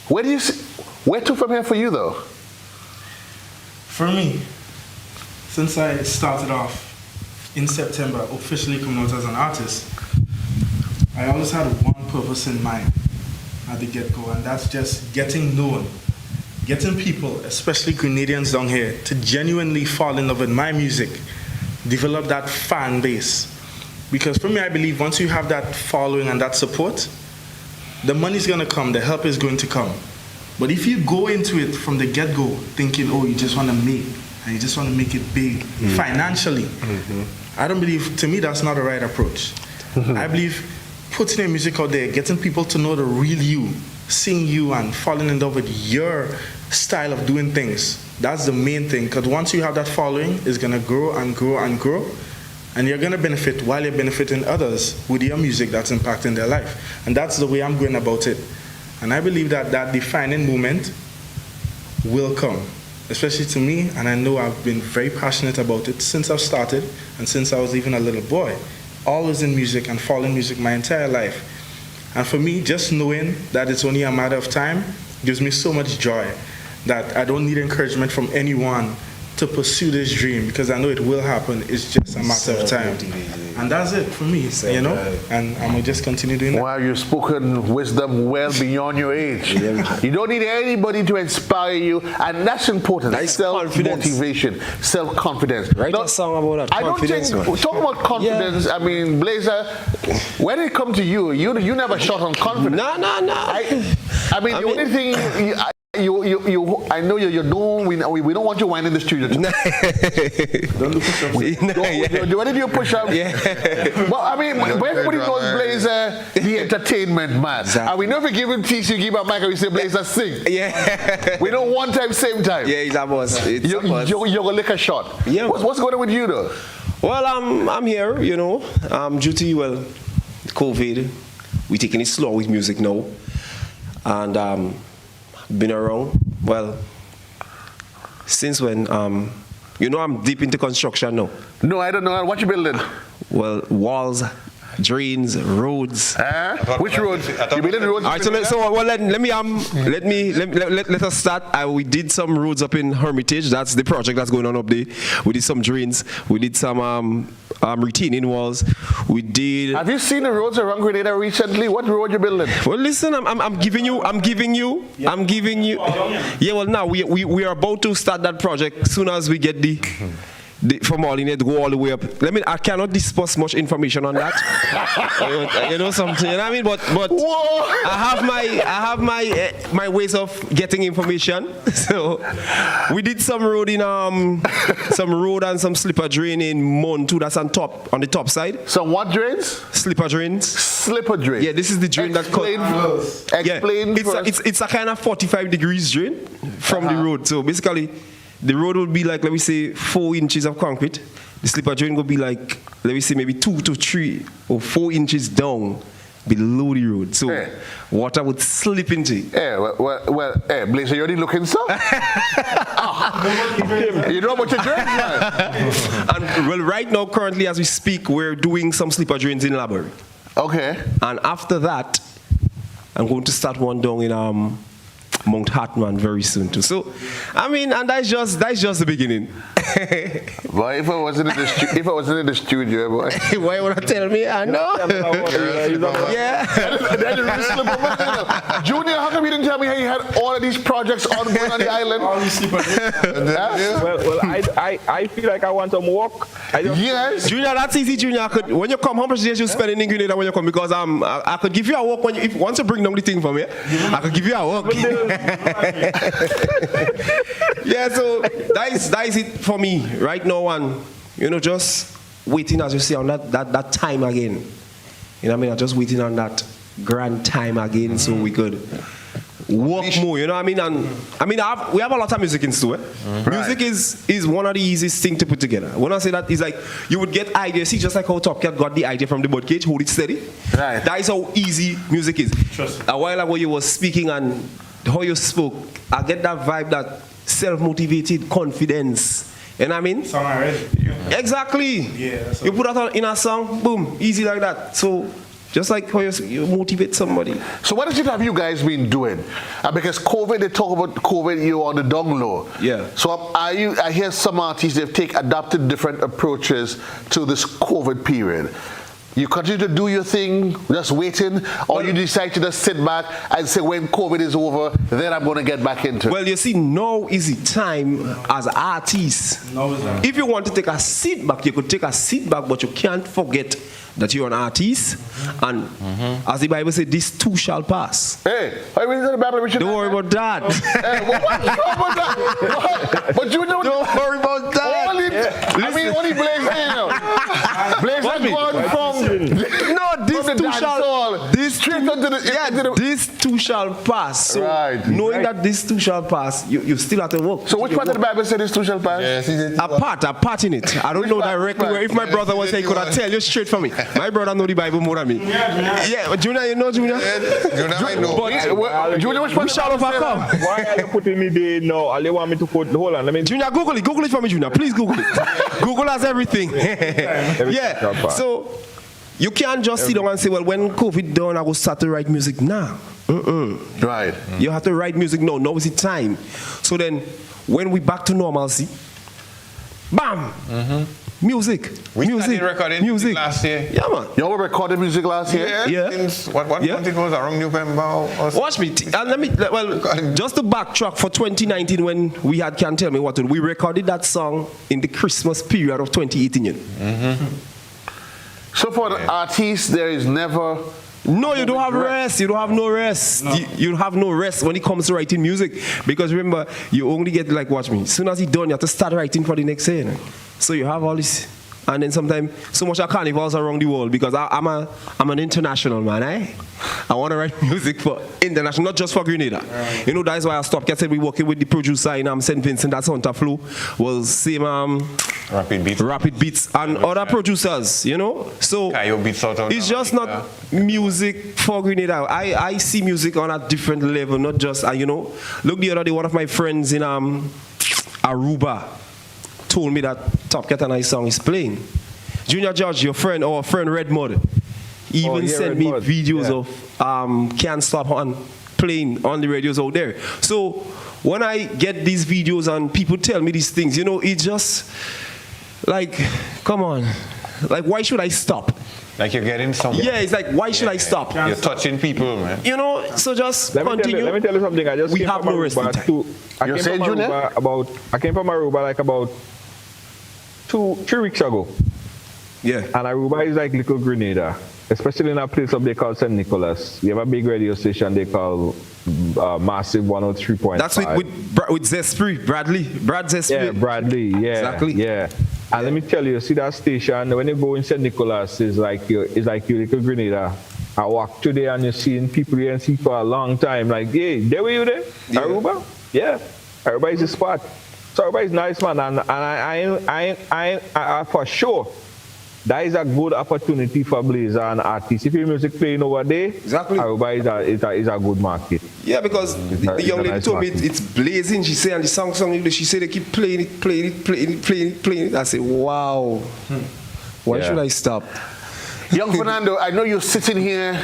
Where to from here for you, though? For me, since I started off in September, officially coming out as an artist, I always had one purpose in mind at the get-go, and that's just getting known, getting people, especially Grenadians down here, to genuinely fall in love with my music, develop that fan base. Because for me, I believe once you have that following and that support, the money's going to come, the help is going to come. But if you go into it from the get-go thinking, you just want to make, and you just want to make it big financially, I don't believe, to me, that's not the right approach. I believe putting your music out there, getting people to know the real you, seeing you and falling in love with your style of doing things, that's the main thing. Because once you have that following, it's going to grow and grow and grow, and you're going to benefit while you're benefiting others with your music that's impacting their life. And that's the way I'm going about it. And I believe that that defining moment will come, especially to me, and I know I've been very passionate about it since I've started and since I was even a little boy. Always in music and following music my entire life. And for me, just knowing that it's only a matter of time gives me so much joy that I don't need encouragement from anyone to pursue this dream because I know it will happen. It's just a matter of time. And that's it for me, you know? And I'm going to just continue doing that. Wow, you've spoken wisdom well beyond your age. You don't need anybody to inspire you, and that's important. Nice Self-motivation, self-confidence. Write a song about that. I don't think, talking about confidence, I mean, Blazer, when it comes to you, you never shot on confidence. No. I mean, the only thing I know you don't. We don't want you whining in the studio. Don't do push-ups. When did you push up? Yeah. Well, I mean, everybody knows Blazer, the entertainment man. Exactly. And we never give him teach. You give a mic and we say Blazer sing. Yeah. We don't one time, same time. Yeah, it's a boss. You're gonna lick a shot. Yeah. What's going on with you though? Well, I'm here. You know, due to COVID, we're taking it slow with music now, and been around, well, since when, you know I'm deep into construction now. No, I don't know. What you building? Well, walls, drains, roads. Which roads? You building roads? All right, let us start. We did some roads up in Hermitage. That's the project that's going on up there. We did some drains. We did some retaining walls. We did. Have you seen the roads around Grenada recently? What road you building? Well, listen, I'm giving you. Yeah, well, now we are about to start that project as soon as we get the from all in it, go all the way up. I cannot discuss much information on that. you know something. You know what I mean? But I have my ways of getting information. So we did some road in some road and some slipper drain in Montu. That's on the top side. Some what drains? Slipper drains. Slipper drain. Yeah, this is the drain Explain it's a kind of 45 degrees drain from the road. So basically, the road would be like, let me say, 4 inches of concrete. The slipper drain would be like, let me say, maybe 2 to 3 or 4 inches down below the road. So water would slip into it. Blazer, you're already looking so? You know about your drains, man? And well, right now, currently, as we speak, we're doing some slipper drains in Laborie. Okay. And after that, I'm going to start one down in Mount Hartman very soon too. So, I mean, and that's just the beginning. Boy, if I wasn't in the studio, boy. Why would I tell me? I know. Yeah. Junior, how come you didn't tell me how you had all of these projects ongoing on the island? Well, I feel like I want to walk. Yes. Junior, that's easy, Junior. When you come, how much days you spend in Grenada when you come? Because I could give you a walk once you bring down the thing for me. I could give you a walk. Yeah, so that is it for me right now, and just waiting, as you say, on that time again. You know what I mean? I'm just waiting on that grand time again, so we could work more. You know what I mean? And we have a lot of music in store. Music is one of the easiest things to put together. When I say that, it's like you would get ideas. See, just like how Top Cat got the idea from the birdcage, hold it steady. Right. That is how easy music is. A while ago, you were speaking and how you spoke, I get that vibe, that self-motivated confidence. You know what I mean? Song already. Exactly. Yeah. You put that in a song, boom, easy like that. So just like how you motivate somebody. So what is it have you guys been doing? Because COVID, they talk about COVID, you're on the down low. Yeah. So I hear some artists, they've adopted different approaches to this COVID period. You continue to do your thing, just waiting, or you decide to just sit back and say, when COVID is over, then I'm going to get back into it? Well, you see, now is the time as artists. If you want to take a seat back, you could take a seat back, but you can't forget that you're an artist. And as the Bible says, this too shall pass. Hey, don't worry about that. But you know, don't worry about that. Only Blaze here. Blaze has gone from this too shall pass. So knowing that this too shall pass, you still have to work. So which part of the Bible said this too shall pass? Yes, a part in it. I don't know directly where. If my brother was here, he could have tell you straight from me. My brother know the Bible more than me. Yeah, but Junior, you know Junior? Junior, I know. Junior, which part shall overcome? Why are you putting me there now? All you want me to put, hold on, let me... Junior, Google it for me, Junior. Please Google it. Google has everything. Yeah, so you can't just sit down and say, well, when COVID done, I will start to write music now. Right. You have to write music now. Now is the time. So then, when we back to normalcy, Bam! Music. We music. started recording music last year. Yeah, man. You all recorded music last year? Yeah. Since what month it was? Around November or so? Watch me. Just to backtrack for 2019 when we had Can't Tell Me What to Do, we recorded that song in the Christmas period of 2018. So for the artist, there is never... No, you don't have rest. You don't have no rest. No. You have no rest when it comes to writing music. Because remember, you only get, like, watch me. As soon as you're done, you have to start writing for the next day. So you have all this. And then sometimes, so much of carnivals around the world because I'm an international man, eh? I want to write music for international, not just for Grenada. Right. You know, that's why I stopped. I said we working with the producer in St. Vincent, that's Hunter Flow, was same Rapid Beats and other producers, you know? So it's just not music for Grenada. I see music on a different level, not just, you know, look the other day, one of my friends in Aruba told me that Top Cat and I song is playing. Junior George, your friend, our friend Red Mud, even sent me videos of Can't Stop on playing on the radios out there. So when I get these videos and people tell me these things, you know, it's just like, come on, like why should I stop? Like you're getting somewhere. Yeah, it's like, why should I stop? You're touching people, man. You know, so just continue. Let me tell you something. I just we came have from no rest. I came from Aruba like about 2-3 weeks ago. Yeah. And Aruba is like little Grenada, especially in a place up there called St. Nicholas. We have a big radio station they call Massive 103.5. That's with Zespri, Brad Zespri. Yeah, Bradley, yeah. Exactly. Yeah. And let me tell you, see that station, when you go in St. Nicholas, it's like your little Grenada. I walk today and you're seeing people you haven't seen for a long time. Like, hey, there were you there? Yeah. Aruba? Yeah. Aruba is the spot. So Aruba is nice, man. And I for sure, that is a good opportunity for Blazer and artists. If your music playing over there, Aruba is a good market. Yeah, because the young lady told me it's blazing. She said, and the song, she said they keep playing it. I said, wow. Why should I stop? Young Fernando, I know you're sitting here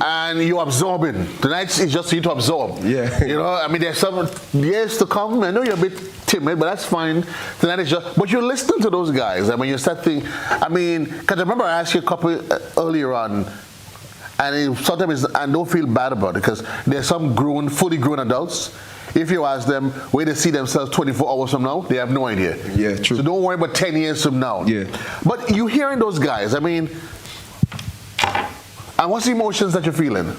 and you're absorbing. Tonight is just for you to absorb. Yeah. You know, I mean, there's some years to come. I know you're a bit timid, but that's fine. Tonight is just, but you're listening to those guys. I mean, you're starting, I mean, because I remember I asked you a couple earlier on, and sometimes, and don't feel bad about it, because there's some fully grown adults. If you ask them where they see themselves 24 hours from now, they have no idea. Yeah, true. So don't worry about 10 years from now. Yeah. But you hearing those guys, I mean, and what's the emotions that you're feeling?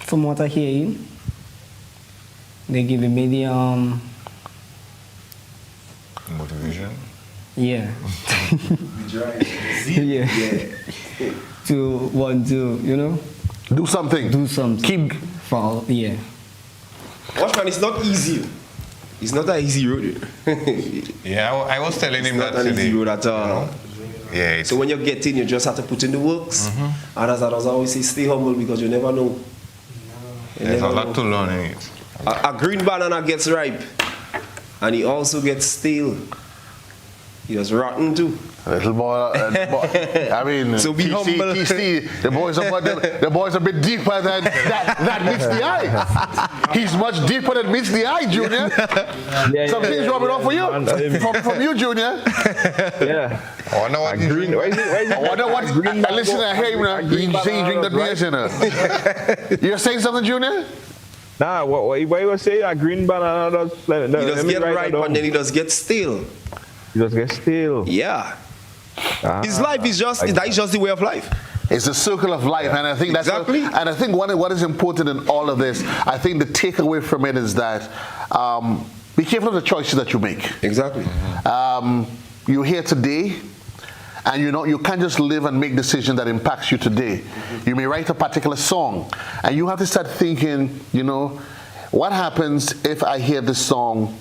From what I hear, they giving me the motivation. Yeah. Yeah. To want to, you know, do something. Do something. Keep. Yeah. Watch, man, it's not easy. It's not an easy road. Yeah, I was telling him that today. It's not an easy road at all. You know? Yeah. So when you get in, you just have to put in the works. And as I always say, stay humble because you never know. There's a lot to learn in it. A green banana gets ripe, and he also gets stale. He was rotten too. Little boy, I mean, so be humble. The boys are a bit deeper than that meets the eye. He's much deeper than meets the eye, Junior. Some things rubbing off for you, from you, Junior. Yeah. I wonder what green. I wonder what. Listen, I hear you now. You say you drink the beers, you know. You're saying something, Junior? Nah, what you were saying? A green banana does. He does get ripe and then he does get stale. He does get stale. Yeah. His life is just the way of life. It's a circle of life, and I think that's exactly. And I think what is important in all of this, I think the takeaway from it is that be careful of the choices that you make. Exactly. You're here today, and you can't just live and make decisions that impacts you today. You may write a particular song, and you have to start thinking, what happens if I hear this song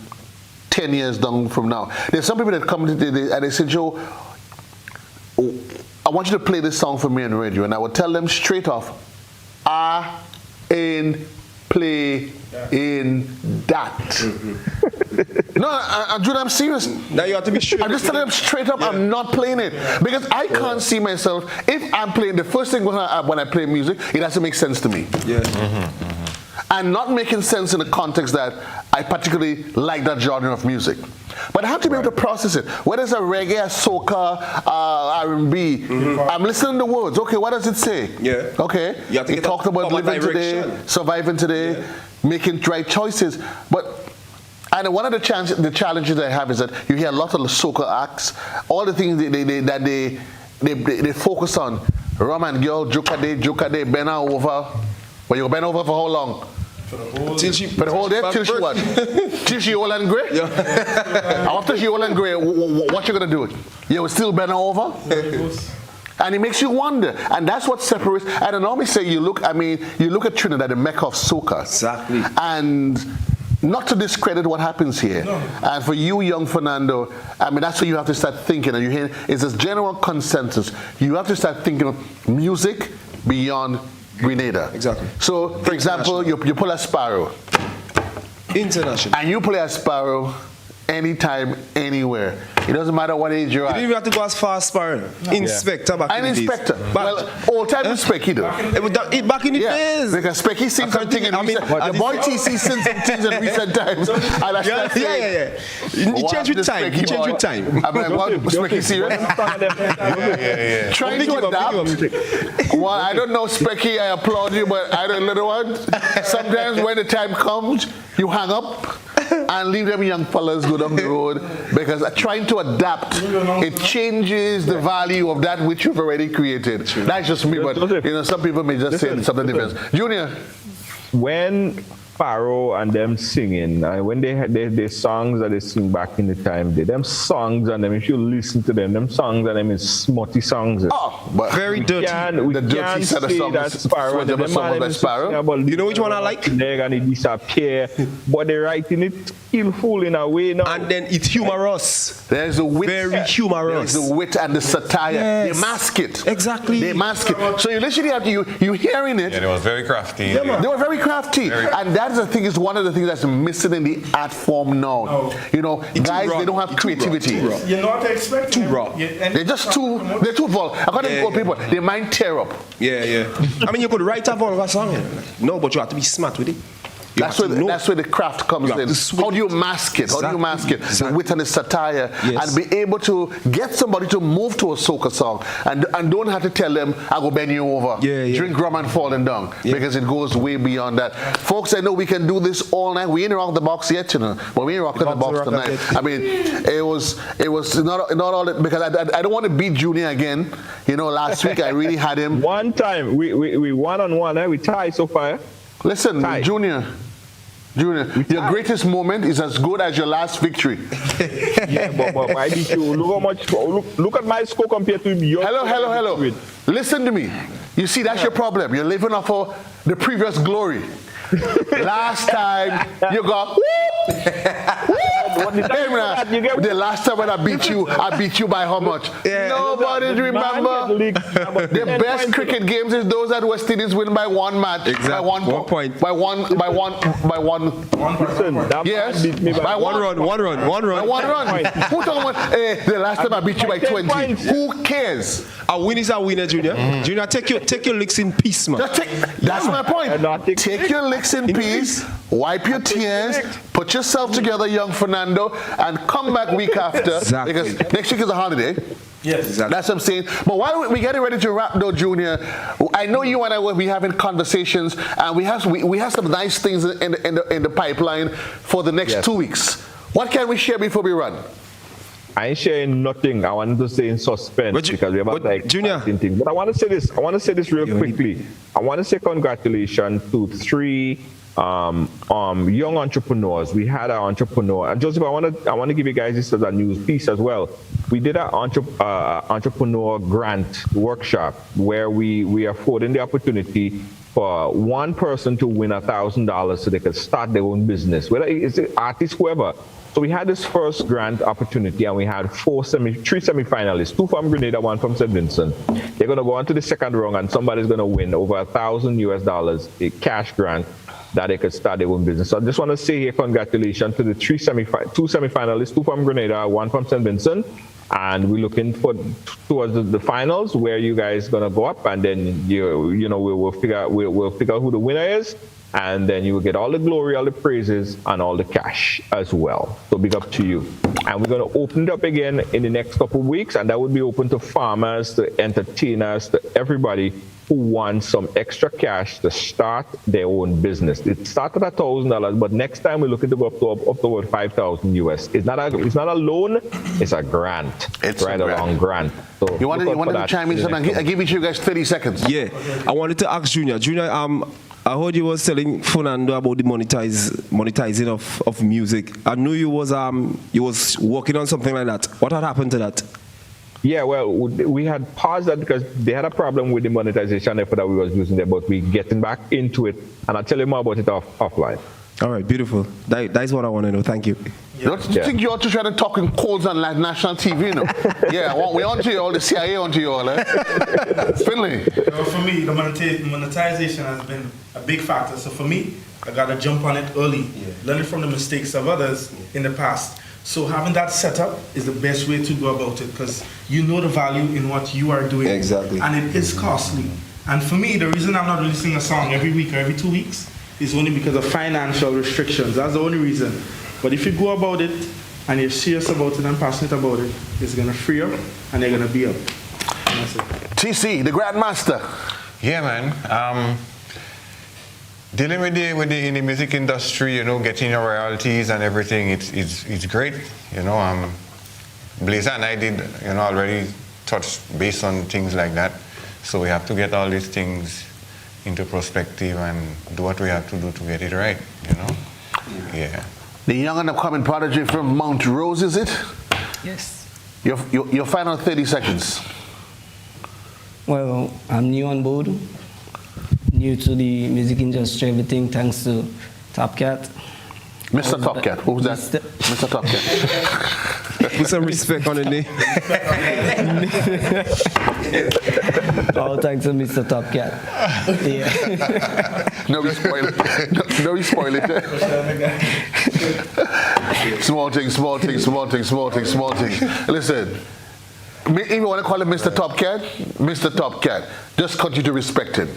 10 years down from now? There's some people that come today and they say, Joe, I want you to play this song for me on the radio. And I would tell them straight off, I ain't play in that. No, Jude, I'm serious. Now you have to be sure. I'm just telling them straight up, I'm not playing it. Because I can't see myself, if I'm playing, the first thing when I play music, it has to make sense to me. Yeah. And not making sense in the context that I particularly like that genre of music. But I have to be able to process it. Whether it's a reggae, a soca, R&B, I'm listening to words. Okay, what does it say? Yeah. Okay. It talked about living today, surviving today, making right choices. And one of the challenges I have is that you hear a lot of the soca acts, all the things that they focus on. Rum and girl, juka day, bend her over. Well, you bend over for how long? For the whole day? Till she what? Till she old and grey? Yeah. After she old and grey, what you gonna do? You will still bend her over? And it makes you wonder. And that's what separates. And I normally say you look at Trinidad, the mecca of soca. Exactly. And not to discredit what happens here. No. And for you, young Fernando, that's what you have to start thinking. And you hear it's this general consensus. You have to start thinking of music beyond Grenada. Exactly. So, for example, you pull a sparrow. International. And you play a sparrow anytime, anywhere. It doesn't matter what age you're at. You didn't even have to go as far as sparrow. Inspector back in the days. Inspector. Well, old time with Specky though. Back in the days. Because Specky sings something in recent times. The boy TC sings some things in recent times. Yeah. You change with time. Specky serious? Trying to adapt. Well, I don't know, Specky, I applaud you, but I don't little one. Sometimes when the time comes, you hang up and leave them young fellas go down the road, because trying to adapt, it changes the value of that which you've already created. That's just me, but some people may just say something different. Junior, when Pharaoh and them singing, when they had their songs that they sing back in the time, them songs and them, if you listen to them songs and them is smutty songs. But very dirty. The dirty set of songs. Sparrow. You know which one I like? They're gonna disappear, but they're writing it skillful in a way now. And then it's humorous. There's a wit. Very humorous. There's the wit and the satire. Yes. They mask it. Exactly. They mask it. So you literally have you hearing it. Yeah, they were very crafty. They were very crafty. And that is the thing, is one of the things that's missing in the art form now. Guys, they don't have creativity. You're not expecting too raw. They're just too vulgar. According to old people, they mind tear up. Yeah. You could write a vulgar song. No, but you have to be smart with it. That's where the craft comes in. How do you mask it? Exactly. How do you mask it? The wit and the satire, and be able to get somebody to move to a soca song and don't have to tell them, I go bend you over, drink rum and falling down, because it goes way beyond that. Folks, I know we can do this all night. We ain't rock the box yet, but we ain't rocking the box tonight. It was not all that, because I don't want to beat Junior again. Last week I really had him. One time we 1-on-1, we tied so far. Listen, Junior, your greatest moment is as good as your last victory. But I beat you. Look how much. Look at my score compared to your. Hello. Listen to me. You see, that's your problem. You're living off of the previous glory. Last time you got. The last time when I beat you by how much? Nobody remember. The best cricket games is those that West Indies win by one match. Exactly. By one point. By one. Yes. By one run. By one run. Who talking about the last time I beat you by 20? Who cares? A win is a winner, Junior. Junior, take your licks in peace, man. That's my point. Take your licks in peace. Wipe your tears. Put yourself together, young Fernando, and come back week after. Exactly. Because next week is a holiday. Yes, exactly. That's what I'm saying. But while we're getting ready to wrap, though, Junior, I know you and I will be having conversations, and we have some nice things in the pipeline for the next 2 weeks. What can we share before we run? I ain't sharing nothing. I wanted to stay in suspense because we're about like Junior. Things. But I want to say this. Real quickly. I want to say congratulations to 3 young entrepreneurs. We had an entrepreneur, and Joseph, I want to give you guys this as a news piece as well. We did an entrepreneur grant workshop where we affording the opportunity for one person to win $1,000 so they could start their own business, whether it's an artist, whoever. So we had this first grant opportunity, and we had 3 semi-finalists, 2 from Grenada, 1 from St. Vincent. They're going to go on to the second round, and somebody's going to win over $1,000 a cash grant that they could start their own business. So I just want to say here, congratulations to the 2 semi-finalists, 2 from Grenada, 1 from St. Vincent. And we're looking towards the finals where you guys gonna go up, and then we'll figure out who the winner is. and then you will get all the glory, all the praises, and all the cash as well. So big up to you. And we're going to open it up again in the next couple of weeks, and that will be open to farmers, to entertainers, to everybody who wants some extra cash to start their own business. It started at $1,000, but next time we're looking to go up to about $5,000 US. It's not a loan, it's a grant. It's right a grant. along grant. So You wanted to chime in, so I give you guys 30 seconds. Yeah, I wanted to ask Junior. Junior, I heard you was telling Fernando about the monetizing of music. I knew you was working on something like that. What had happened to that? Yeah, well, we had paused that because they had a problem with the monetization effort that we was using there, but we're getting back into it, and I'll tell you more about it offline. All right, beautiful. That's what I want to know. Thank you. Don't you think you ought to try to talk in codes on like national TV, you know? Yeah, we on to you all, the CIA on to you all, eh? Finley. For me, the monetization has been a big factor. So for me, I got to jump on it early, learning from the mistakes of others in the past. So having that set up is the best way to go about it, because you know the value in what you are doing. Exactly. And it is costly. And for me, the reason I'm not releasing a song every week or every 2 weeks is only because of financial restrictions. That's the only reason. But if you go about it and you're serious about it and passionate about it, it's going to free up and you're going to be up. And that's it. TC, the Grandmaster. Yeah, man. Dealing with the in the music industry, you know, getting your royalties and everything, it's great. You know, Blazer and I did, you know, already touch base on things like that. So we have to get all these things into perspective and do what we have to do to get it right, you know? Yeah. The young and upcoming prodigy from Mount Rose, is it? Yes. Your final 30 seconds. Well, I'm new on board, new to the music industry, everything thanks to Top Cat. Mr. Top Cat, who's that? Mr. Top Cat. Put some respect on the name. All thanks to Mr. Top Cat. Yeah. No, we spoil it. No, we spoil it. Small thing. Listen, if you want to call him Mr. Top Cat, Mr. Top Cat. Just continue to respect him.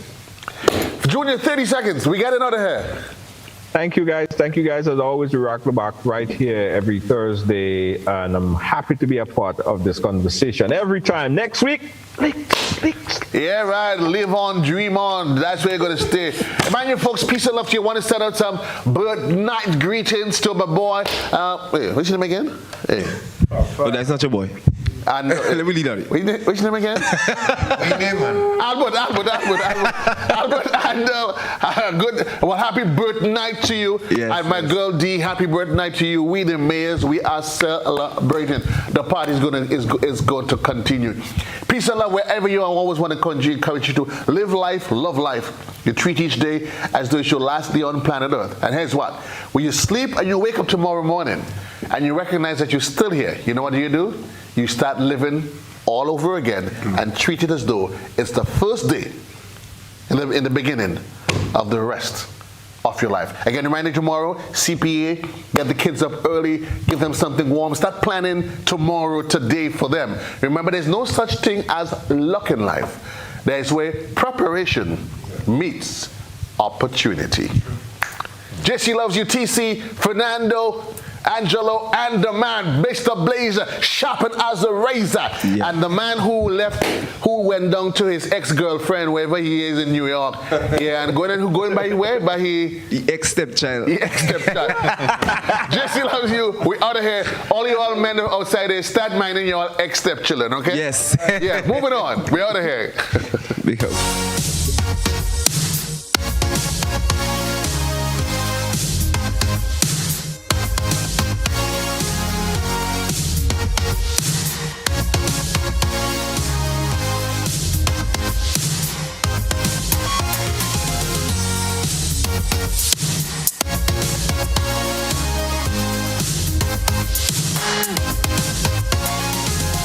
Junior, 30 seconds. We got another here. Thank you guys. As always, we rock the box right here every Thursday, and I'm happy to be a part of this conversation every time. Next week, yeah, right. Live on, dream on. That's where you're going to stay. Mind you, folks, peace and love to you. Want to send out some birth night greetings to my boy. Wait, what's your name again? Hey. Oh, that's not your boy. Let me lead on it. What's your name again? Albert. And good. Well, happy birth night to you. Yes, and my girl D, happy birth night to you. We the mayors, we are celebrating. The party is going to continue. Peace and love wherever you are. I always want to encourage you to live life, love life. You treat each day as though it's your last day on planet Earth. And here's what: when you sleep and you wake up tomorrow morning and you recognize that you're still here, you know what do? You start living all over again and treat it as though it's the first day in the beginning of the rest of your life. Again, reminder tomorrow, CPA, get the kids up early, give them something warm, start planning tomorrow, today for them. Remember, there's no such thing as luck in life. There's where preparation meets opportunity. Jesse loves you, TC, Fernando, Angelo, and the man, Mr. Blazer, sharpened as a razor. Yeah. And the man who went down to his ex-girlfriend, wherever he is in New York. Yeah, and going by where? By the ex-stepchild. The ex-stepchild. Jesse loves you. We out of here. All you all men outside there, start minding your ex-stepchildren, okay? Yes. Yeah, moving on. We out of here. Because